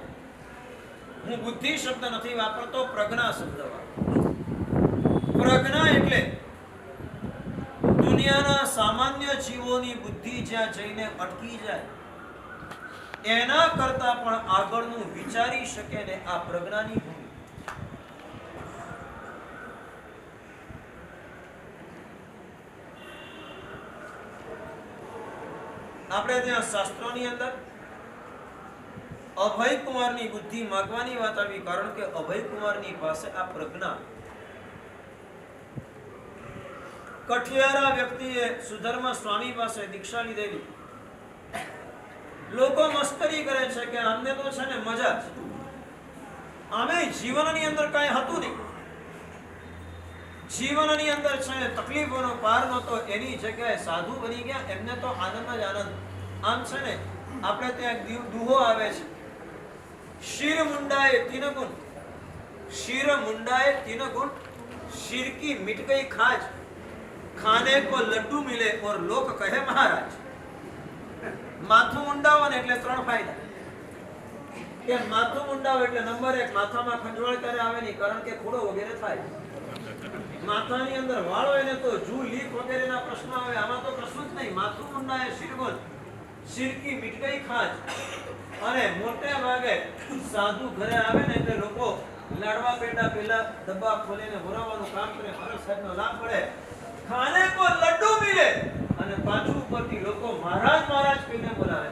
હું બુદ્ધિ શબ્દ નથી વાપરતો, પ્રજ્ઞા શબ્દ વાપરું. પ્રજ્ઞા એટલે દુનિયાના સામાન્ય જીવોની બુદ્ધિ જ્યાં જઈને અટકી જાય, એના કરતા પણ આગળનું વિચારી શકે ને, આ પ્રજ્ઞાની ભૂમિ. આપણે ત્યાં શાસ્ત્રોની અંદર અભય કુમારની બુદ્ધિ માગવાની વાત આવી, કારણ કે અભય કુમારની પાસે આ પ્રજ્ઞા. કઠિયારા વ્યક્તિએ સુધર્મા સ્વામી પાસે દીક્ષા લીધેલી. લોકો મસ્કરી કરે છે કે અમને તો છે ને મજા છે, આમે જીવનની અંદર કાંઈ હતું નહીં, જીવનની અંદર છે ને તકલીફોનો પાર નહોતો, એની જગ્યાએ સાધુ બની ગયા, એમને તો આનંદ જ આનંદ. આમ છે ને આપણે ત્યાં દુહો આવે છે, શિર મુંડાએ તીન ગુણ, શિર મુંડાએ તીન ગુણ, શિર કી મિટ ગઈ ખાજ, ખાને કો લડ્ડુ મિલે ઓર લોક કહે મહારાજ. માથું મુંડાવો ને એટલે ત્રણ ફાયદા. કે માથું મુંડાવો એટલે નંબર 1, માથામાં ખંજવાળ ત્યારે આવે નહીં, કારણ કે ખૂડો વગેરે થાય. માથાની અંદર વાળ હોય ને તો જૂ લીક વગેરેના પ્રશ્ન આવે, આમાં તો કશું જ નહીં. માથું મુંડાએ શિરગુલ, શિરકી મિટ ગઈ ખાજ. અને મોટે ભાગે સાધુ ઘરે આવે ને એટલે લોકો લાડવા પેટા પેલા ડબ્બા ખોલીને ભરાવાનું કામ કરે, ફરજ સાહેબનો લાભ પડે, ખાને કો લડ્ડુ મિલે, અને પાછું ઉપરથી લોકો મહારાજ મહારાજ કહીને બોલાવે.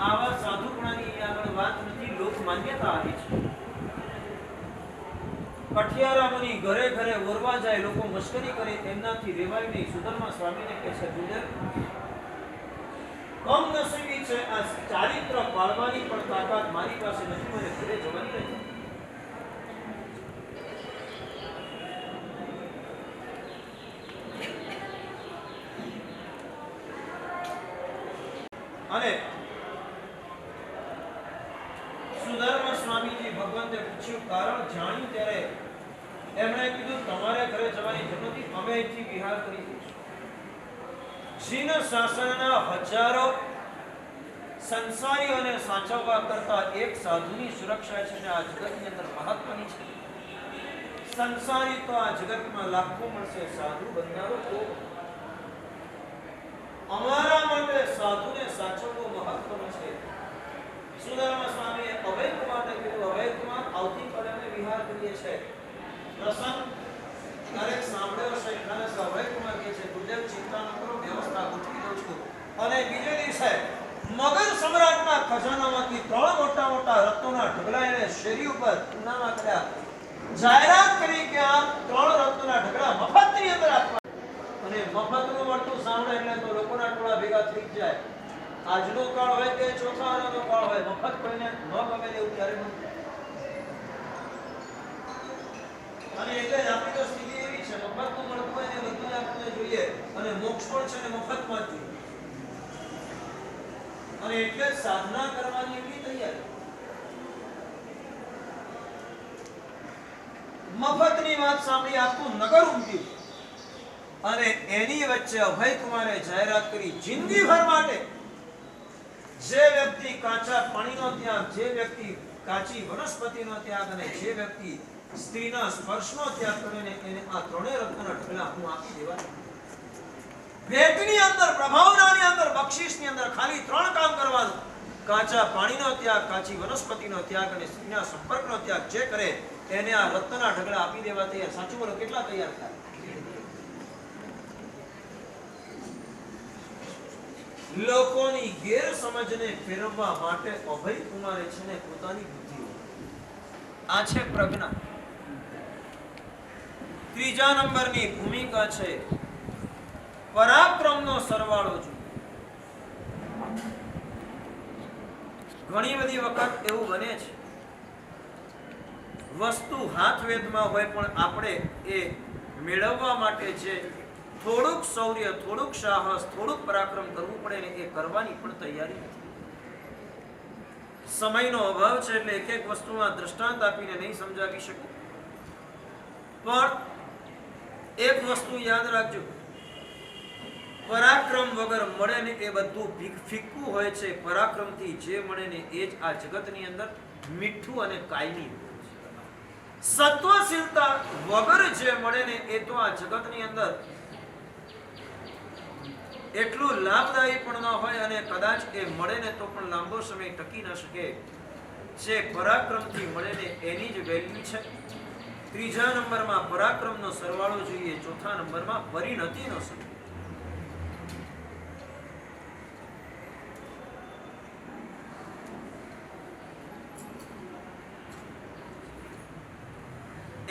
આવા સાધુપણાની આગળ વાત નથી, લોક માન્યતા આવી છે. કઠિયારા મુનિ ઘરે ઘરે ઓરવા જાય, લોકો મસ્કરી કરે, એમનાથી રેવાય નહીં. સુધર્મા સ્વામીને કહે છે, ગુજર કમનસીબી છે, આ ચારિત્ર પાળવાની પણ તાકાત મારી પાસે નથી, મને ઘરે જવાની રહી. અને સુધર્મા સ્વામીજી ભગવાનને પૂછ્યું, કારણ જાણ્યું ત્યારે એમણે કીધું, તમારે ઘરે જવાની જરૂર નથી, અમે અહીંથી વિહાર કરી દઈશું. જીન શાસનના હજારો સંસારીઓને સાચવવા કરતા એક સાધુની સુરક્ષા છે ને આ જગતની અંદર મહત્વની છે. સંસારી તો આ જગતમાં લાખો મળશે, સાધુ બંધારો તો અમારા માટે સાધુને સાચવવું મહત્વનું છે. સુધર્મા સ્વામીએ અભય કુમારને કીધું, અભય કુમાર આવતીકાલે અમે વિહાર કરીએ છીએ. પ્રસંગ ક્યારેક સાંભળ્યો છે, ત્યારે અભય કુમાર કહે છે, ગુરુદેવ ચિંતા ન કરો, વ્યવસ્થા ગોઠવી દઉં છું. અને બીજે દિવસે મગધ સમ્રાટના ખજાનામાંથી 3 મોટા મોટા રત્નોના ઢગલા એને શેરી ઉપર ઉનામાં કર્યા. જાહેરાત કરી કે આ 3 રત્નોના ઢગલા મફતની અંદર આપવા. અને મફતનું મળતું સાંભળે એટલે તો લોકોના ટોળા ભેગા થઈ જાય. આજનો કાળ હોય કે ચોથા આનાનો કાળ હોય, મફત કોઈને ન ગમે એવું ક્યારે નથી. અને એટલે જ આપણી તો સ્થિતિ એવી છે, મફતનું મળતું હોય ને બધું જ આપણને જોઈએ, અને મોક્ષ પણ છે ને મફતમાં જ જોઈએ. અને એટલે જ સાધના કરવાની એવી તૈયારી. મફતની વાત સાંભળી આખું નગર ઉમટ્યું. અને એની વચ્ચે અભય કુમારે જાહેરાત કરી, જિંદગીભર માટે જે વ્યક્તિ કાચા પાણીનો ત્યાગ, જે વ્યક્તિ કાચી વનસ્પતિનો ત્યાગ, અને જે વ્યક્તિ સ્ત્રીના સ્પર્શનો ત્યાગ કરે ને એને આ 3 રત્નના ઢગલા હું આપી દેવા. ભેટની અંદર, પ્રભાવનાની અંદર, બક્ષિસની અંદર ખાલી 3 કામ કરવાનું: કાચા પાણીનો ત્યાગ, કાચી વનસ્પતિનો ત્યાગ અને સ્ત્રીના સંપર્કનો ત્યાગ. જે કરે એને આ રત્નના ઢગલા આપી દેવા તૈયાર. સાચું બોલો, કેટલા તૈયાર થાય? લોકોની ગેરસમજને ફેરવવા માટે અભય કુમારે છે ને પોતાની બુદ્ધિ, આ છે પ્રજ્ઞા. ત્રીજા નંબરની ભૂમિકા છે પરાક્રમનો સરવાળો. ઘણી બધી વખત એવું બને છે, વસ્તુ હાથ વેદમાં હોય પણ આપણે એ મેળવવા માટે જે થોડુંક શૌર્ય, થોડુંક સાહસ, થોડુંક પરાક્રમ કરવું પડે ને એ કરવાની પણ તૈયારી નથી. સમયનો અભાવ છે એટલે એક એક વસ્તુમાં દ્રષ્ટાંત આપીને નહીં સમજાવી શકું. પણ એક વસ્તુ યાદ રાખજો, પરાક્રમ વગર મળે ને એ બધું ફિક્કું હોય છે. પરાક્રમથી જે મળે ને એ જ આ જગતની અંદર મીઠું અને કાયમી હોય છે. સત્વશીલતા વગર જે મળે ને એ તો આ જગતની અંદર એટલું લાભદાયી પણ ન હોય, અને કદાચ એ મળે ને તો પણ લાંબો સમય ટકી ન શકે. જે પરાક્રમથી મળે ને એની જ વેલ્યુ છે. ત્રીજા નંબરમાં પરાક્રમનો સરવાળો જોઈએ, ચોથા નંબરમાં પરિણતિનો સરવાળો.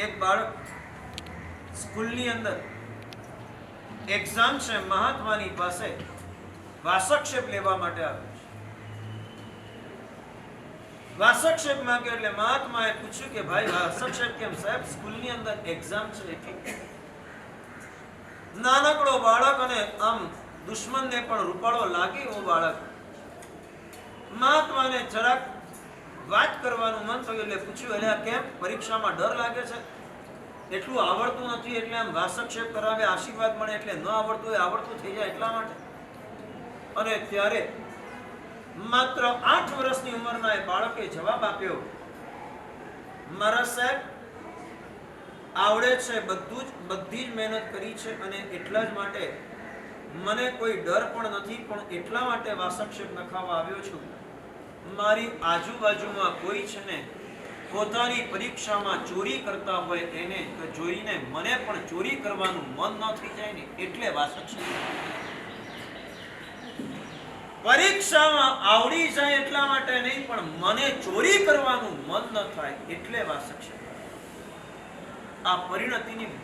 એક બાળક સ્કૂલની અંદર એક્ઝામ છે, મહાત્માની પાસે વાસક્ષેપ લેવા માટે આવ્યો છે. વાસક્ષેપ માંગ્યો એટલે મહાત્માએ પૂછ્યું કે ભાઈ વાસક્ષેપ કેમ? સાહેબ સ્કૂલની અંદર એક્ઝામ છે એટલે. નાનકડો બાળક અને આમ દુશ્મનને પણ રૂપાળો લાગે એવો બાળક. મહાત્માને જરાક વાત કરવાનું મન થયું એટલે પૂછ્યું, એટલે આ કેમ? પરીક્ષામાં ડર લાગે છે? એટલું આવડતું નથી એટલે આમ વાસક્ષેપ કરાવે, આશીર્વાદ મળે એટલે ન આવડતું હોય આવડતું થઈ જાય એટલા માટે. અને ત્યારે માત્ર 8 વર્ષની ઉંમરના એ બાળકે જવાબ આપ્યો, મારા સાહેબ આવડે છે બધું જ, બધી જ મહેનત કરી છે અને એટલા જ માટે મને કોઈ ડર પણ નથી, પણ એટલા માટે વાસક્ષેપ નખાવા આવ્યો છું. મારી આજુબાજુમાં કોઈ છે ને પોતાની પરીક્ષામાં ચોરી કરતા હોય એને જોઈને મને પણ ચોરી કરવાનું મન ન થઈ જાય ને એટલે વાસક્ષેપ. પરીક્ષામાં આવડી જાય એટલા માટે નહીં, પણ મને ચોરી કરવાનું મન ન થાય એટલે વાસક્ષેપ. આ પરિણતિની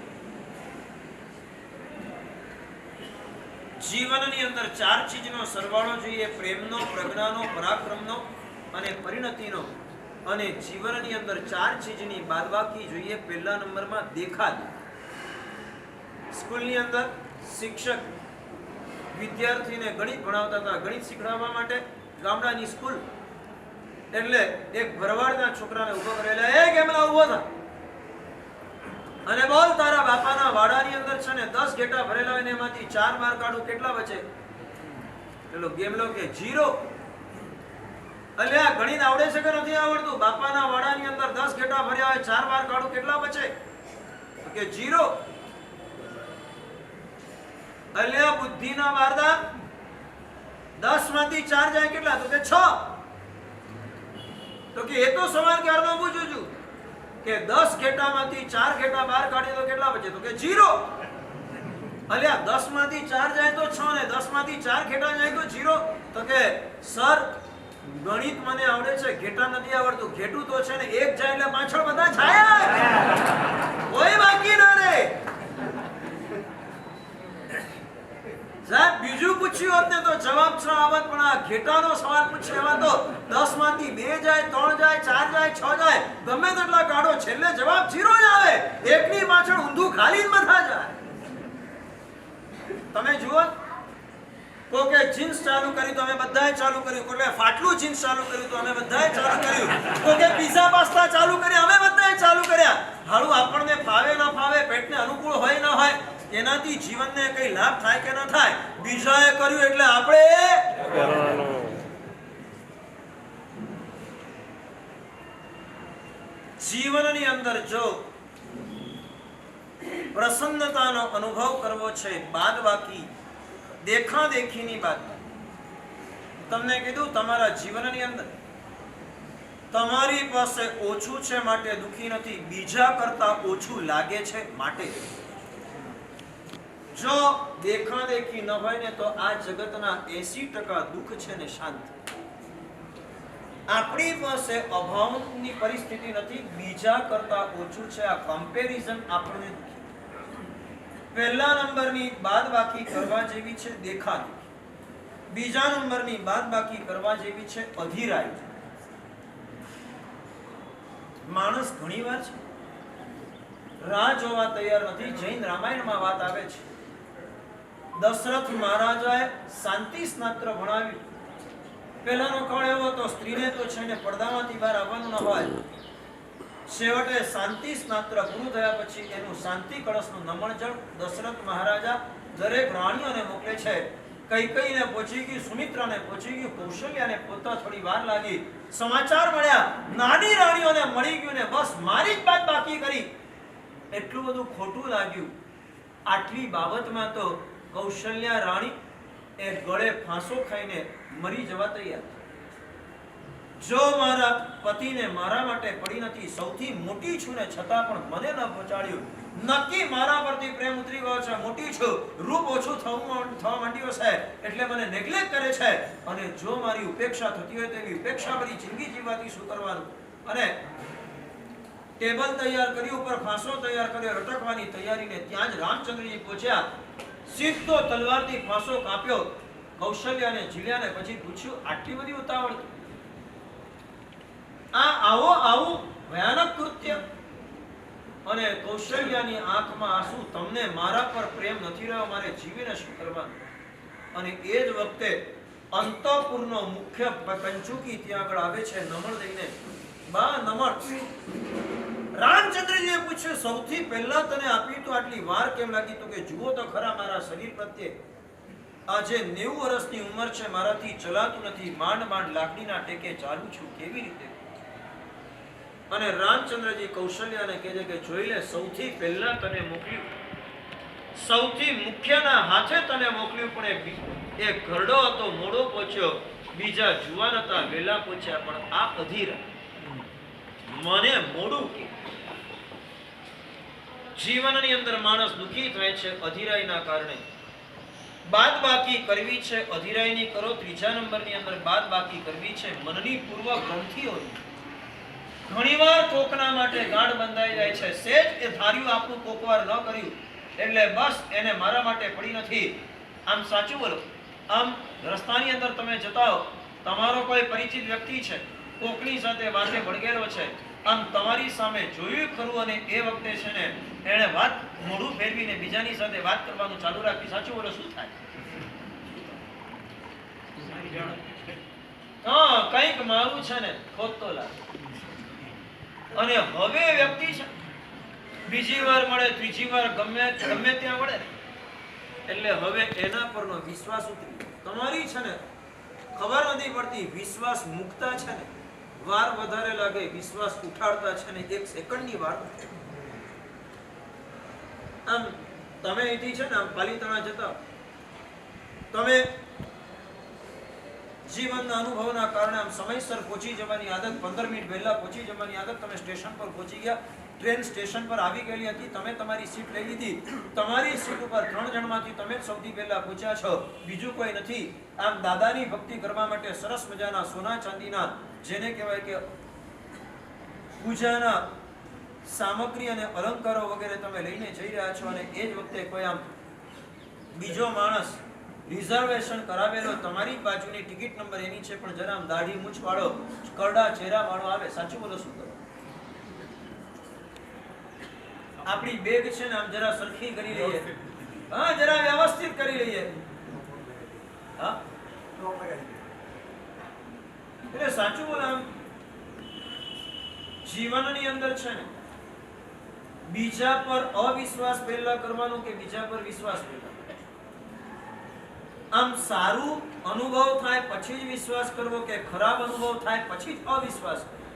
જીવનની અંદર 4 ચીજનો સરવાળો જોઈએ: પ્રેમનો, પ્રજ્ઞાનો, પરાક્રમનો અને પરિણતિનો. અને જીવનની અંદર 4 ચીજની બાદબાકી જોઈએ. પહેલા નંબરમાં દેખાદ. સ્કૂલની અંદર શિક્ષક વિદ્યાર્થીને ગણિત ભણાવતા હતા. ગણિત શીખડાવવા માટે ગામડાની સ્કૂલ એટલે એક ભરવાડના છોકરાને ઊભો કરેલા, એ કેમલા ઊભો થા અને બોલ, તારા બાપાના વાડાની અંદર છે ને 10 ઘેટા ભરેલા હોય ને એમાંથી 4 બાર કાઢું, કેટલા બચે? પેલો ગેમલો કે 0. એટલે આ ગણિત આવડે છે કે નથી આવડતું? બાપાના વાડાની અંદર 10 ઘેટા ભર્યા હોય, 4 બાર કાઢું, કેટલા બચે? કે 0. એટલે આ બુદ્ધિના વારદા 10 માંથી 4 જાય કેટલા? તો કે 6. તો કે એ તો સવાલ ક્યારનો પૂછું છું કે 10 ઘેટામાંથી 4 ઘેટા બહાર કાઢીએ તો કેટલા બચે? તો કે 0. અલ્યા 10 માંથી 4 જાય તો 6 ને 10 માંથી 4 ઘેટા જાય તો 0. તો કે સર ગણિત મને આવડે છે, ઘેટા નથી આવડતું. ઘેટું તો છે ને એક જાય એટલે પાછળ બધા જાય, કોઈ બાકી ના રહે. સાહેબ બીજું પૂછ્યું હોત ને તો જવાબ 6 આવત, પણ આ ઘેટાનો સવાલ પૂછ્યો એમાં તો 10 માંથી 2 જાય, 3 જાય, 4 જાય, 6 જાય, ગમે તેટલા કાઢો, છેલ્લે જવાબ 0 જ આવે. એકની પાછળ ઊંધું ખાલી જ બધા જાય. તમે જુઓ, કોકે જીન્સ ચાલુ કરી તો અમે બધાએ ચાલુ કર્યું, કોકે ફાટલું જીન્સ ચાલુ કર્યું તો અમે બધાએ ચાલુ કર્યું, કોકે પિઝા પાસ્તા ચાલુ કર્યા અમે બધાએ ચાલુ કર્યા. હાલું આપણને ફાવે ન ફાવે, પેટને અનુકૂળ હોય ન હોય, એનાથી જીવનને કઈ લાભ થાય કે ન થાય, બીજાએ કર્યું એટલે આપણે જીવનની અંદર જો પ્રસન્નતાનો અનુભવ કરવો છે, બાદબાકી દેખાદેખીની વાત. તમને કીધું તમારા જીવનની અંદર તમારી પાસે ઓછું છે માટે દુખી નથી, બીજા કરતા ઓછું લાગે છે માટે. જો દેખાદેખી ન હોય ને તો આ જગતના 80% દુઃખ છે ને શાંત. આપણી પાસે અભાવની પરિસ્થિતિ નથી, બીજા કરતા ઓછું છે. આ કમ્પેરિઝન આપણને દુખી. પહેલા નંબરની બાદબાકી કરવા જેવી છે દેખાદેખી. બીજા નંબરની બાદબાકી કરવા જેવી છે અધીરાઈ. માણસ ઘણીવાર છે રાહ જોવા તૈયાર નથી. જૈન રામાયણમાં વાત આવે છે, દશરથ મહારાજાએ શાંતિ સ્નાત્ર ભણાવ્યું. પહેલાનો કાળ એવો હતો, સ્ત્રીને તો છે ને પડદામાંથી બહાર આવવાનું ન હોય. છેવટે શાંતિ સ્નાત્ર પૂરું થયા પછી એનું શાંતિ કળશનું નમણ જળ દશરથ મહારાજા દરેક રાણીઓને મોકલે છે. કૈકેયીને પહોંચી ગયું, સુમિત્રાને પહોંચી ગયું, કૌશલ્યાને પોતા થોડી વાર લાગી. સમાચાર મળ્યા, નાની રાણીઓને મળી ગયું ને બસ મારી જ વાત બાકી કરી. એટલું બધું ખોટું લાગ્યું. આટલી બાબતમાં તો કૌશલ્યા રાણી એ ગળે ફાંસો ખાઈને મરી જવા તૈયાર. જો મારા પતિને મારા માટે પડી નથી, સૌથી મોટી છું ને છતાં પણ મને ન પહોંચાડ્યું, નક્કી મારા પરથી પ્રેમ ઉતરી ગયો છે, મોટી છું, રૂપ ઓછું થવા માંડ્યું છે એટલે મને નેગ્લેક્ટ કરે છે, અને જો મારી ઉપેક્ષા થતી હોય તો એવી ઉપેક્ષા ભરી જિંદગી જીવવાથી શું કરવાનું? અને ટેબલ તૈયાર કરી, ઉપર ફાંસો તૈયાર કર્યો, રટકવાની તૈયારીને ત્યાં જ રામચંદ્રજી પહોંચ્યા. સીધો તલવારથી ફાંસો કાપ્યો, કૌશલ્યાને ઝીલ્યાને પછી પૂછ્યું, આટલી બધી ઉતાવળ? આવું ભયાનક કૃત્ય? અને કૌશલ્યાની આંખમાં આંસુ, તમને મારા પર પ્રેમ નથી રહ્યો, મારે જીવીને શું કરવાનું? અને એ જ વખતે અંતઃપુરનો મુખ્ય પંચુકી ત્યાં આગળ આવે છે, નમણ લઈને. બા નમણ, રામચંદ્રજીએ પૂછ્યું, સૌથી પહેલા તને આપી તો આટલી વાર કેમ લાગી? તો કે જુઓ તો ખરા મારા શરીર પ્રત્યે. આજે 90 વર્ષની ઉંમર છે, મારાથી ચલાતું નથી, માંડ માંડ લાકડીના ટેકે ચાલું છું, કેવી રીતે? અને રામચંદ્રજી કૌશલ્યાને કહે છે કે જોઈ લે, સૌથી પહેલા તને મોકલ્યું, સૌથી મુખ્યના હાથે તને મોકલ્યું, પણ એ ઘરડો હતો, મોડો પહોંચ્યો, બીજા જુવાન હતા, વેલા પહોંચ્યા, પણ આ અધીરા મને મોડું કે. જીવનની અંદર માણસ દુઃખી થાય છે અધીરાઈના કારણે. બાદબાકી કરવી છે, અધીરાઈની કરો. ત્રીજા નંબરની અંદર બાદબાકી કરવી છે મનની પૂર્વ ગ્રંથિઓની. ઘણીવાર કોકના માટે ગાંઠ બંધાઈ જાય છે, સેજ એ ધાર્યું આપણું કોકવાર ન કર્યું એટલે બસ એને મારા માટે પડી નથી. આમ સાચું બોલો, આમ રસ્તાની અંદર તમે જતા હો, તમારો કોઈ પરિચિત વ્યક્તિ છે, કોકની સાથે વાતે વળગેલો છે, આમ તમારી સામે જોયું ખરું અને એ વખતે છે ને એણે વાત મોઢું ફેરવીને બીજાની સાથે વાત કરવાનું ચાલુ રાખી. સાચું બોલો, શું થાય? હા, કંઈક મારું છે ને ખોટતો લાગે. અને હવે વ્યક્તિ છે, બીજી વાર મળે, ત્રીજી વાર ગમે ત્યાં મળે, એટલે હવે એના પરનો વિશ્વાસ ઉતરી. તમારી છે ને ખબર નથી પડતી, વિશ્વાસ મુકતા છે ને વાર વધારે લાગે, વિશ્વાસ ઉઠાડતા છે ને 1 સેકન્ડની વાર. આમ તમે અહીંથી છે ને આમ પાલીતાણા જતા, તમે જીવનના અનુભવના કારણે આમ સમયસર પહોંચી જવાની આદત, 15 મિનિટ પહેલા પહોંચી જવાની આદત, તમે સ્ટેશન પર પહોંચી ગયા, ટ્રેન સ્ટેશન પર આવી ગયેલી હતી, તમે તમારી સીટ લઈ લીધી, તમારી સીટ ઉપર 3 જણમાંથી તમે જ સૌથી પહેલા પહોંચ્યા છો, બીજું કોઈ નથી. આમ દાદાની ભક્તિ કરવા માટે સરસ મજાના સોના ચાંદીના, જેને કહેવાય કે પૂજાના સામગ્રી અને અલંકારો વગેરે તમે લઈને જઈ રહ્યા છો, અને એ જ વખતે કોઈ આમ બીજો માણસ રિઝર્વેશન કરાવેલો, તમારી બાજુની ટિકિટ નંબર એની છે, પણ જરા આમ દાઢી મૂછ વાળો, કરડા ચહેરા વાળો આવે. સાચું બોલો, શું કરો? આપણી બેગ છે ને આમ જરા સરખી કરી લઈએ, હા, જરા વ્યવસ્થિત કરી લઈએ. હા, એટલે સાચું બોલો, આમ જીવનની અંદર છે ને બીજા પર અવિશ્વાસ પહેલા કરવાનો કે બીજા પર વિશ્વાસ પહેલા? આમ સારું અનુભવ થાય પછી જ વિશ્વાસ કરવો કે ખરાબ અનુભવ થાય પછી જ અવિશ્વાસ કરવો?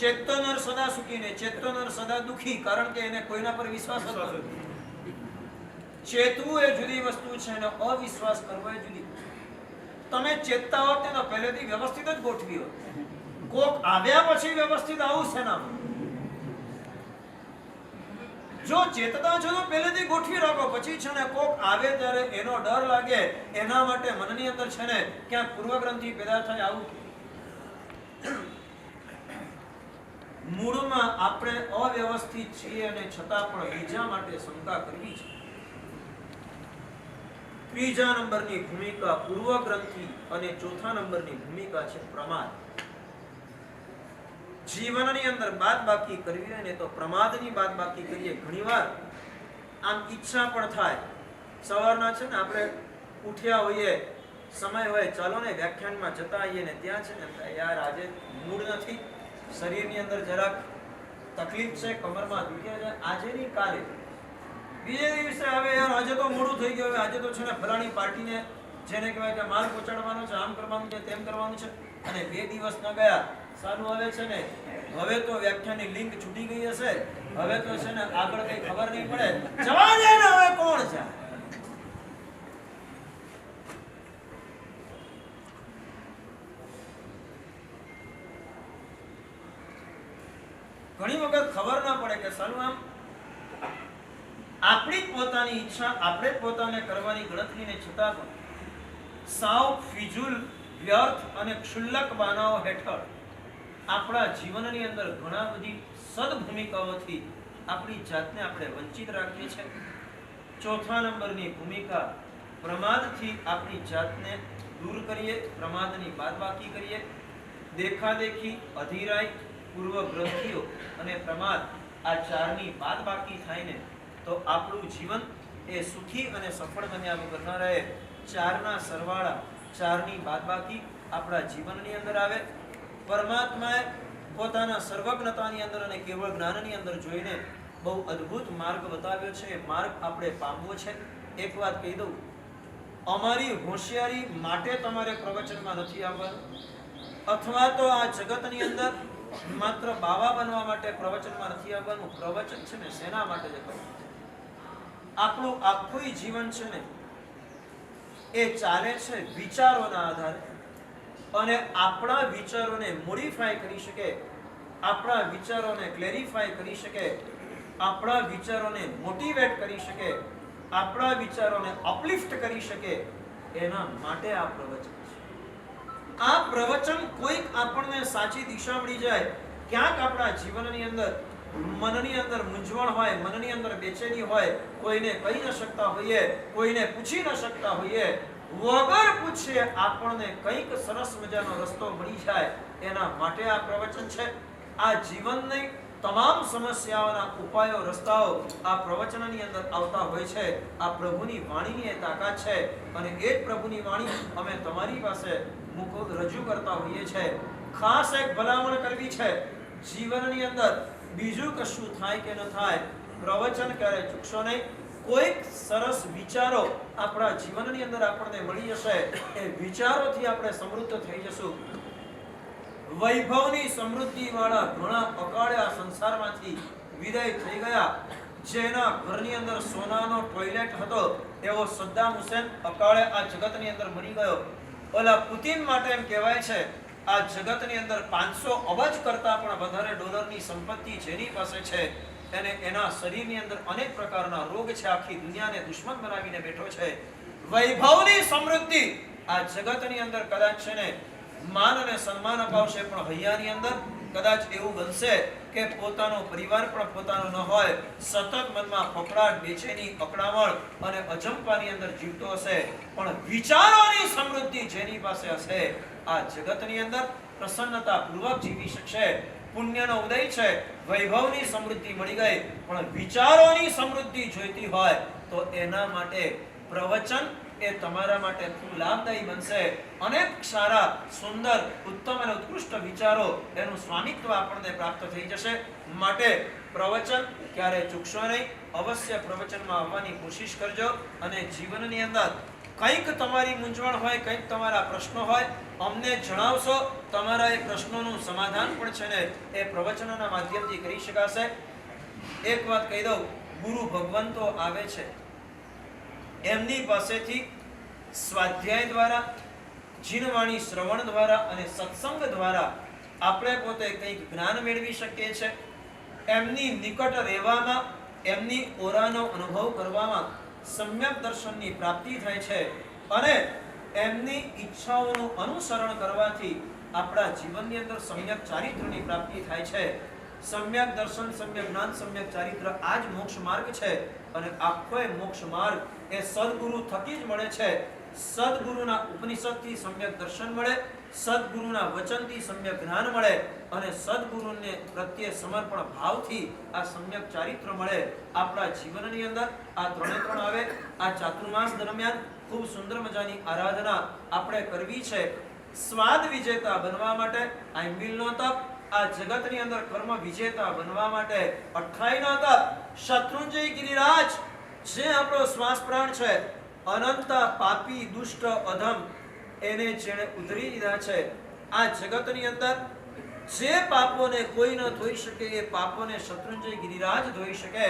ચેતો નર સદા સુખી ને ચેતો નર સદા દુખી, કારણ કે એને કોઈના પર વિશ્વાસ હતો. ચેતવું એ જુદી વસ્તુ છે ને અવિશ્વાસ કરવો એ જુદી. તમે ચેતતા હોત તો પહેલેથી વ્યવસ્થિત જ ગોઠવી હોત. કોક આવ્યા પછી વ્યવસ્થિત આવું છે ના? જો ચેતતા છો તો પહેલેથી ગોઠવી રાખો, પછી છે ને કોક આવે ત્યારે એનો ડર લાગે, એના માટે મનની અંદર છે ને ક્યાંક પૂર્વગ્રંથિ પેદા થાય. આવું મૂળમાં આપણે અવ્યવસ્થિત છીએ અને છતાં પણ બીજા માટે શંકા કરવી છે. ત્રીજા નંબરની ભૂમિકા પૂર્વગ્રંથિ અને ચોથા નંબરની ભૂમિકા છે પ્રમાદ. જીવનની અંદર બાદબાકી કરવી હોય ને તો પ્રમાદની બાદબાકી કરીએ. ઘણીવાર આમ ઈચ્છા પણ થાય, સવારના છે ને આપણે ઉઠ્યા હોઈએ, સમય હોય, ચાલો ને વ્યાખ્યાનમાં જતા આવીએ ને ત્યાં છે ને યાર આજે મૂડ નથી, શરીરની અંદર જરાક તકલીફ છે, કમરમાં દુખે છે, આજે નહીં કાલે. બીજે દિવસે આવે યાર આજે તો મોડું થઈ ગયું, આજે તો છે ને ફલાણી પાર્ટીને જેને કહેવાય કે માલ પહોંચાડવાનો છે, આમ કરવાનું છે, તેમ કરવાનું છે, અને 2 દિવસ ન ગયા, સારું આવે છે ને હવે તો વ્યાખ્યાનની લિંક છૂટી ગઈ હશે, હવે તો છે ને આગળ કઈ ખબર નહીં પડે, જવા દે ને હવે કોણ છે. ઘણી વખત ખબર ના પડે કે સારું આમ આપણી પોતાની ઈચ્છા આપણે પોતાને કરવાની ગણતરીને છતાં પણ સાવ ફિજુલ, વ્યર્થ અને ક્ષુલ્લક બાનાઓ હેઠળ આપણા જીવનની અંદર ઘણા બધી સદભૂમિકાઓથી આપણી જાતને આપણે વંચિત રાખીએ છીએ. ચોથા નંબરની ભૂમિકા, પ્રમાદથી આપણી જાતને દૂર કરીએ, પ્રમાદની બાદબાકી કરીએ. દેખાદેખી, અધીરાઈ, પૂર્વ ગ્રંથિઓ અને પ્રમાદ, આ ચારની બાદબાકી થાય ને તો આપણું જીવન એ સુખી અને સફળ બન્યા વગર ન રહે. ચારના સરવાળા, ચારની બાદબાકી આપણા જીવનની અંદર આવે. પરમાત્માએ પોતાના સર્વજ્ઞતાની અંદર અને કેવળ જ્ઞાનની અંદર જોઈને બહુ અદ્ભુત માર્ગ બતાવ્યો છે. એ માર્ગ આપણે પામવો છે. એક વાત કહી દઉં, અમારી હોશિયારી માટે તમારે પ્રવચનમાં નથી આવવાનું, અથવા તો આ જગતની અંદર માત્ર બાવા બનવા માટે પ્રવચનમાં નથી આવવાનું. પ્રવચન છે ને શેના માટે જ કરવું? આપણું આખું જીવન છે ને એ ચાલે છે વિચારોના આધારે, અને આપણા વિચારોને મોડિફાય કરી શકે, આપણા વિચારોને ક્લેરિફાય કરી શકે, આપણા વિચારોને મોટિવેટ કરી શકે, આપણા વિચારોને અપલિફ્ટ કરી શકે, એના માટે આ પ્રવચન છે. આ પ્રવચન કોઈક આપણને સાચી દિશા મળી જાય, ક્યાંક આપણા જીવનની અંદર મનની અંદર મૂંઝવણ હોય, મનની અંદર બેચેની હોય, કોઈને કહી ન શકતા હોઈએ, કોઈને પૂછી ન શકતા હોઈએ, વગર પૂછે આપણને કંઈક સરસ મજાનો રસ્તો મળી જાય, એના માટે આ પ્રવચન છે. આ જીવનની તમામ સમસ્યાઓના ઉપાયો, રસ્તાઓ આ પ્રવચનની અંદર આવતા હોય છે. આ પ્રભુની વાણીની એ તાકાત છે, અને એ જ પ્રભુની વાણી અમે તમારી પાસે રજૂ કરતા હોઈએ છીએ. ખાસ એક ભલામણ કરવી છે, જીવનની અંદર બીજું કશું થાય કે ન થાય, પ્રવચન ક્યારે ચૂકશો નહીં. કોઈક સરસ વિચારો આપણા જીવનની અંદર આપણને મળી જશે, એ વિચારોથી આપણે સમૃદ્ધ થઈ જશું. વૈભવની સમૃદ્ધિ વાળા ઘણા અકાળે આ સંસારમાંથી વિદાય થઈ ગયા. જેના ઘરની અંદર સોનાનો ટોયલેટ હતો એવો સદ્દામ હુસેન અકાળે આ જગતની અંદર મરી ગયો. ઓલા પુતિન માટે એમ કહેવાય છે, આ જગતની અંદર 500 અબજ કરતા પણ વધારે ડોલરની સંપત્તિ જેની પાસે છે, એને એના શરીરની અંદર અનેક પ્રકારના રોગ છે, આખી દુનિયાને દુશ્મન બનાવીને બેઠો છે. વૈભવની સમૃદ્ધિ આ જગતની અંદર કદાચ છે ને માન અને સન્માન અપાવશે, પણ હૈયાની અંદર કદાચ એવું બનશે કે પોતાનો પરિવાર પણ પોતાનો ન હોય, સતત મનમાં ફફડાટ, બેચેની, અકળામણ અને અજંપાની અંદર જીવતો હશે. પણ વિચારોની સમૃદ્ધિ જેની પાસે હશે, આ જગતની અંદર પ્રસન્નતા પૂર્વક જીવી શકશે. પુણ્યનો ઉદય છે, વૈભવની સમૃદ્ધિ મળી ગઈ, પણ વિચારોની સમૃદ્ધિ જોઈતી હોય તો એના માટે પ્રવચન એ તમારા માટે ખૂબ લાભદાયી બનશે. અનેક સારા, સુંદર, ઉત્તમ અને ઉત્કૃષ્ટ વિચારો, એનું સ્વામિત્વ આપણને પ્રાપ્ત થઈ જશે. માટે પ્રવચન ક્યારે ચૂકશો નહીં. અવશ્ય પ્રવચનમાં આવવાની કોશિશ કરજો, અને જીવનની અંદર કંઈક તમારી મૂંઝવણ હોય, કંઈક તમારા પ્રશ્નો હોય, અમને જણાવશો. તમારા એ પ્રશ્નોનું સમાધાન પણ છે ને એ પ્રવચનના માધ્યમથી કરી શકાશે. એક વાત કહી દઉં, ગુરુ ભગવંતો આવે છે, એમની પાસેથી સ્વાધ્યાય દ્વારા, જીનવાણી શ્રવણ દ્વારા અને સત્સંગ દ્વારા આપણે પોતે કંઈક જ્ઞાન મેળવી શકીએ છીએ. એમની નિકટ રહેવામાં, એમની ઓરાનો અનુભવ કરવામાં સમ્યક દર્શનની પ્રાપ્તિ થાય છે, અને એમની ઈચ્છાઓનું અનુસરણ કરવાથી આપણા જીવનની અંદર સમ્યક ચારિત્રની પ્રાપ્તિ થાય છે. સમ્યક દર્શન, સમ્યક જ્ઞાન, સમ્યક ચારિત્ર આ જ મોક્ષ માર્ગ છે, અને આખો મોક્ષ માર્ગ એ સદગુરુ થકી જ મળે છે. સદગુરુના ઉપનિષદથી સમ્યક દર્શન મળે, સદગુરુના વચનથી સમ્યક જ્ઞાન મળે, અને સદગુરુને પ્રત્યે સમર્પણ ભાવથી આ સમ્યક ચારિત્ર મળે. આપણા જીવનની અંદર આ ત્રણે ત્રણ આવે. આ ચાતુર્માસ દરમિયાન ખૂબ સુંદર મજાની આરાધના આપણે કરવી છે. સ્વાદ વિજેતા બનવા માટે આંબિલનો તપ, આ જગતની અંદર કર્મ વિજેતા બનવા માટે 28નો તપ, શત્રુંજય ગિરિરાજ જે આપણો શ્વાસ પ્રાણ છે, અનંત પાપી દુષ્ટ અધમ એને જેણે ઉધરી દીધા છે. આ જગતની અંદર જે પાપોને કોઈ ન ધોઈ શકે, એ પાપોને શત્રુંજય ગિરિરાજ ધોઈ શકે.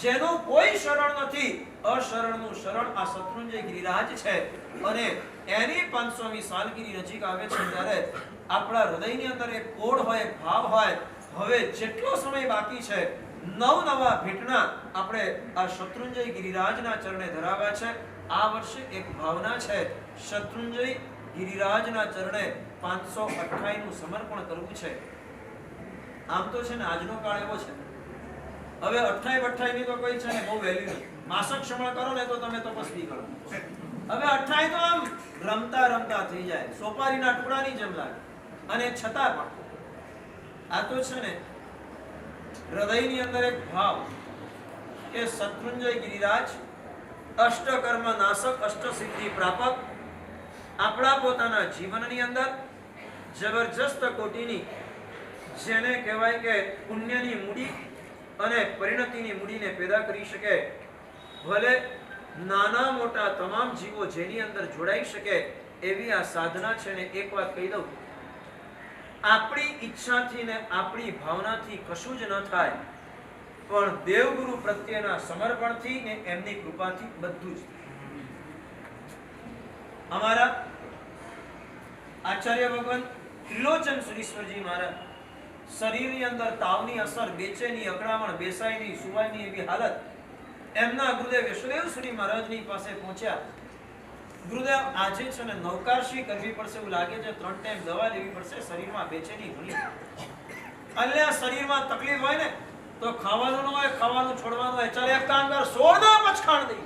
જેનું કોઈ શરણ નથી, અશરણનું શરણ આ શત્રુંજય ગિરિરાજ છે. અને એની 500મી સાલગીરી નજીક આવે છે ત્યારે આપણા હૃદયની અંદર એક કોડ હોય, એક ભાવ હોય, હવે જેટલો સમય બાકી છે, નવા ભેટના આપણે આ શત્રુંજય ગિરિરાજના ચરણે ધરાવ્યા છે. આ વર્ષે એક ભાવના છે, શત્રુંજય ગિરિરાજના ચરણે 528નું સમર્પણ કરવું છે. આમ તો છે ને આજનો કાળ એવો છે, હવે 28 ની તો કોઈ છે ને બહુ વેલ્યુ નથી. માસક શ્રમણ કરો ને તો તમે તપસ્વી કરો. હવે 28 તો આમ રમતા રમતા થઈ જાય, સોપારીના ટુકડાની જેમ લાગે. અને છતાં પણ આ તો છે ને હૃદયની અંદર એક ભાવ કે શત્રુંજય ગિરિરાજ અષ્ટકર્મ નાશક અષ્ટ સિદ્ધિ પ્રાપક આપણા પોતાના જીવનની અંદર જબરજસ્ત કોટીની જેને કહેવાય કે પુણ્યની મૂડી અને પરિણતિની મૂડીને પેદા કરી શકે, ભલે નાના મોટા તમામ જીવો જેની અંદર જોડાઈ શકે એવી આ સાધના છે ને એક વાત કહી દઉં, આપણી ઈચ્છાથી ને આપણી ભાવનાથી કશું જ ન થાય, પણ દેવગુરુ પ્રત્યેના સમર્પણથી ને એમની કૃપાથી બધું જ થાય. અમારા આચાર્ય ભગવાન ત્રિલોચન સુરીશ્વરજી મહારાજ શરીરની અંદર તાવની અસર, બેચેની, અકળામણ, બેસાઈની, સુવાઈની એવી હાલત એમના ગુરુદેવ યશોદેવ સુરી મહારાજની પાસે પહોંચ્યા. ગુરુદેવ આજે છે ને નવકારશી કરવી પડશે એવું લાગે છે, 3 ટાઈમ દવા લેવી પડશે, શરીરમાં બેચેની ઘણી. અલ્યા શરીરમાં તકલીફ હોય ને તો ખાવાનું ન હોય, ખાવાનું છોડવાનું હોય, ચાલ એક કામ કર, છોડ દો પચખાણ દઈ.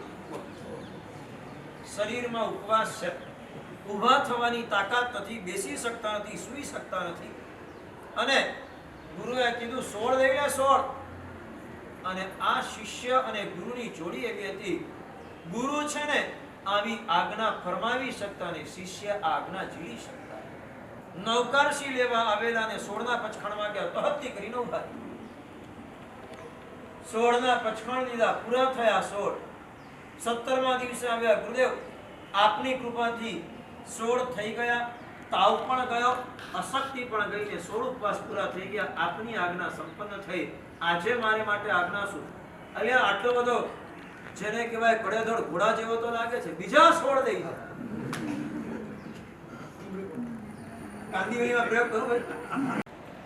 શરીરમાં ઉપવાસ છે, ઊભા થવાની તાકાત નથી, બેસી શકતા નથી, સૂઈ શકતા નથી, અને ગુરુએ કીધું સોળ દેવી લે, સોળ. અને આ શિષ્ય અને ગુરુની જોડી એવી હતી, ગુરુ છે ને આવી આજ્ઞા ફરમાવી શકતા ને શિષ્ય આજ્ઞા ઝીલી શકતા. નવકારશી લેવા આવેલા ને 16ના પચખાણમાં ગયા તો હત્તી કરીને ઉભા. 16ના પચખાણ લીધા, પૂરા થયા 16. 17મા દિવસે આવ્યા, ગુરુદેવ આપની કૃપાથી 16 થઈ ગયા, તાવ પણ ગયો, અશક્તિ પણ ગઈ ને 16 ઉપવાસ પૂરા થઈ ગયા, આપની આજ્ઞા સંપન્ન થઈ. આજે મારે માટે આજ્ઞા શું? અલ્યા આટલો બધો જેને કહેવાય કડેધડ ઘોડા જેવો તો લાગે છે, બીજા 16 દઈ ગયા. કાંદીવલીમાં પ્રયોગ કરું ભાઈ.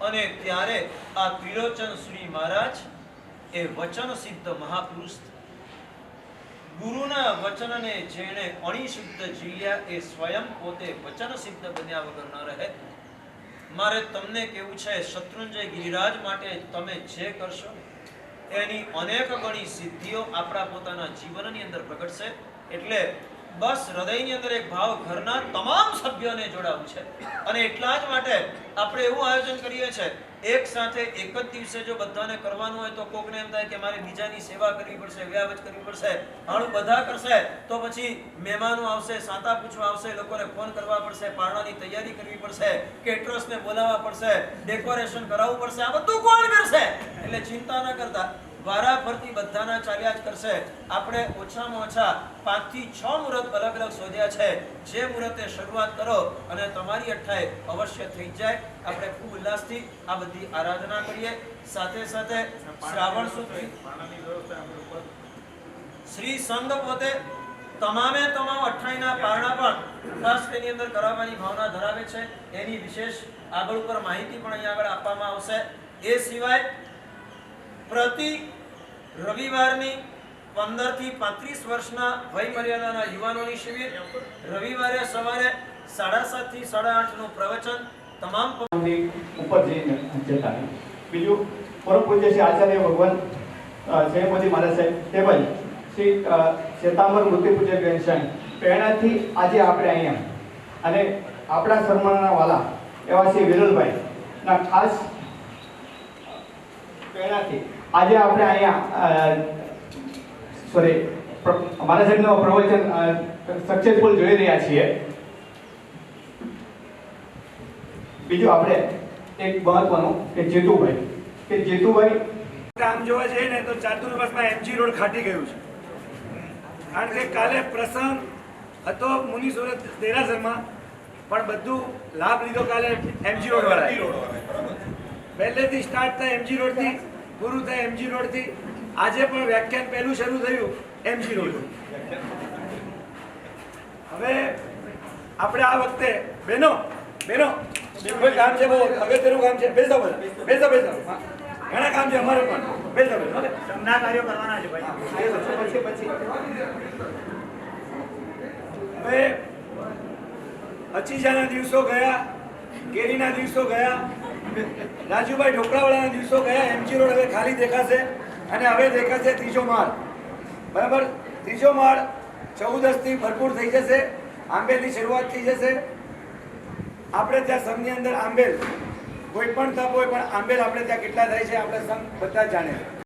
અને ત્યારે આ ત્રિલોચન શ્રી મહારાજ એ વચન સિદ્ધ મહાપુરુષ, ગુરુના વચનને જેણે અણિશુદ્ધ જીલ્યા એ સ્વયં પોતે વચન સિદ્ધ બન્યા વગર ન રહે. મારે તમને કેવું છે, શત્રુંજય ગિરિરાજ માટે તમે જે કરશો એની અનેક ગણી સિદ્ધિઓ આપણા પોતાના જીવનની અંદર પ્રગટશે. એટલે બસ હૃદયની અંદર એક ભાવ ઘરના તમામ સભ્યોને જોડાવું છે, અને એટલા જ માટે આપણે એવું આયોજન કરીએ છીએ, એક સાથે એક જ દિવસે જો બધાને કરવાનું હોય તો કોકને એમ થાય કે મારે બીજાની સેવા કરવી પડશે, વ્યાવચ કરવી પડશે, આણું બધા કરશે તો પછી મહેમાનો આવશે, સાંતા પૂછવા આવશે, લોકોને ફોન કરવા પડશે, પારણાની તૈયારી કરવી પડશે, કેટરર્સને બોલાવવા પડશે, ડેકોરેશન કરાવવું પડશે, આ બધું કોણ કરશે? એટલે ચિંતા ન કરતા, વારા ફરતી બધાના ચાલ્યા જ કરશે. આપણે ઓછામાં ઓછા 5 થી 6 મુહૂર્ત અલગ અલગ શોધ્યા છે, જે મુહૂર્તે શરૂઆત કરો અને તમારી અઠ્ઠાએ અવશ્ય થઈ જાય. આપણે ખૂબ ઉલ્લાસથી આ બધી આરાધના કરીએ. સાથે સાથે શ્રાવણ સુદ શ્રી સંઘ પોતે તમામે તમામ 28 ના પારણા પણ ખાસ તેની અંદર કરાવવાની ભાવના ધરાવે છે. એની વિશેષ આગળ ઉપર માહિતી પણ અહીંયા આગળ આપવામાં આવશે. એ સિવાય પ્રતિ રવિવારની 15 થી 35 વર્ષના વય મર્યાદાના યુવાનોની શિબિર, રવિવારે સવારે 7:30 થી 8:30 નું પ્રવચન તમામ ઉપર જઈને જતા. બીજું પરમ પૂજ્ય શ્રી આચાર્ય ભગવાન જયમોદી મહારાજ સાહેબ તેમજ શ્રી શેતાંબર મૂર્તિ પૂજ્ય ગ્રંથસાઈ પ્રેરણાથી આજે આપણે અહીંયા અને આપણા શર્માના વાલા એવા શ્રી વિરલભાઈ ના ખાસ પ્રેરણાથી આજે આપણે અહીંયા મારા સાહેબનું પ્રવચન સક્સેસફુલ જોઈ રહ્યા છીએ. બીજું આપણે એક મહત્વનું કે જેતુભાઈ કામ જોવા જઈએ ને તો ચાતુર્માસમાં એમજી રોડ ખાટી ગયું છે. કારણ કે કાલે પ્રસંગ હતો મુનિ સુરત દેરાસરમાં, પણ બધું લાભ લીધો કાલે એમજી રોડ વાળા. પહેલેથી સ્ટાર્ટ થાય એમજી રોડથી, પૂરું થાય એમજી રોડથી. આજે પણ વ્યાખ્યાન પહેલું શરૂ થયું એમજી રોડ. હવે આપણે આ વખતે બહેનો કોઈ કામ છે, બહુ અગત્યનું કામ છે. બેસો બધા, બેસો. ઘણા કામ છે અમારે પણ. બેસો ના કાર્યો કરવાના છે ભાઈ. પછી હવે અચીજાના દિવસો ગયા, કેરીના દિવસો ગયા, રાજુભાઈ ઢોકળાવાળાના દિવસો ગયા, એમજી રોડ હવે ખાલી દેખાશે અને હવે દેખાશે ત્રીજો માળ. બરાબર, ત્રીજો માળ 14 થી ભરપૂર થઈ જશે, આંબેલની શરૂઆત થઈ જશે. આપણે ત્યાં સંઘની અંદર આંબેલ કોઈ પણ તપ હોય પણ આંબેલ આપણે ત્યાં કેટલા થાય છે આપણે સંઘ બધા જ જાણે છે.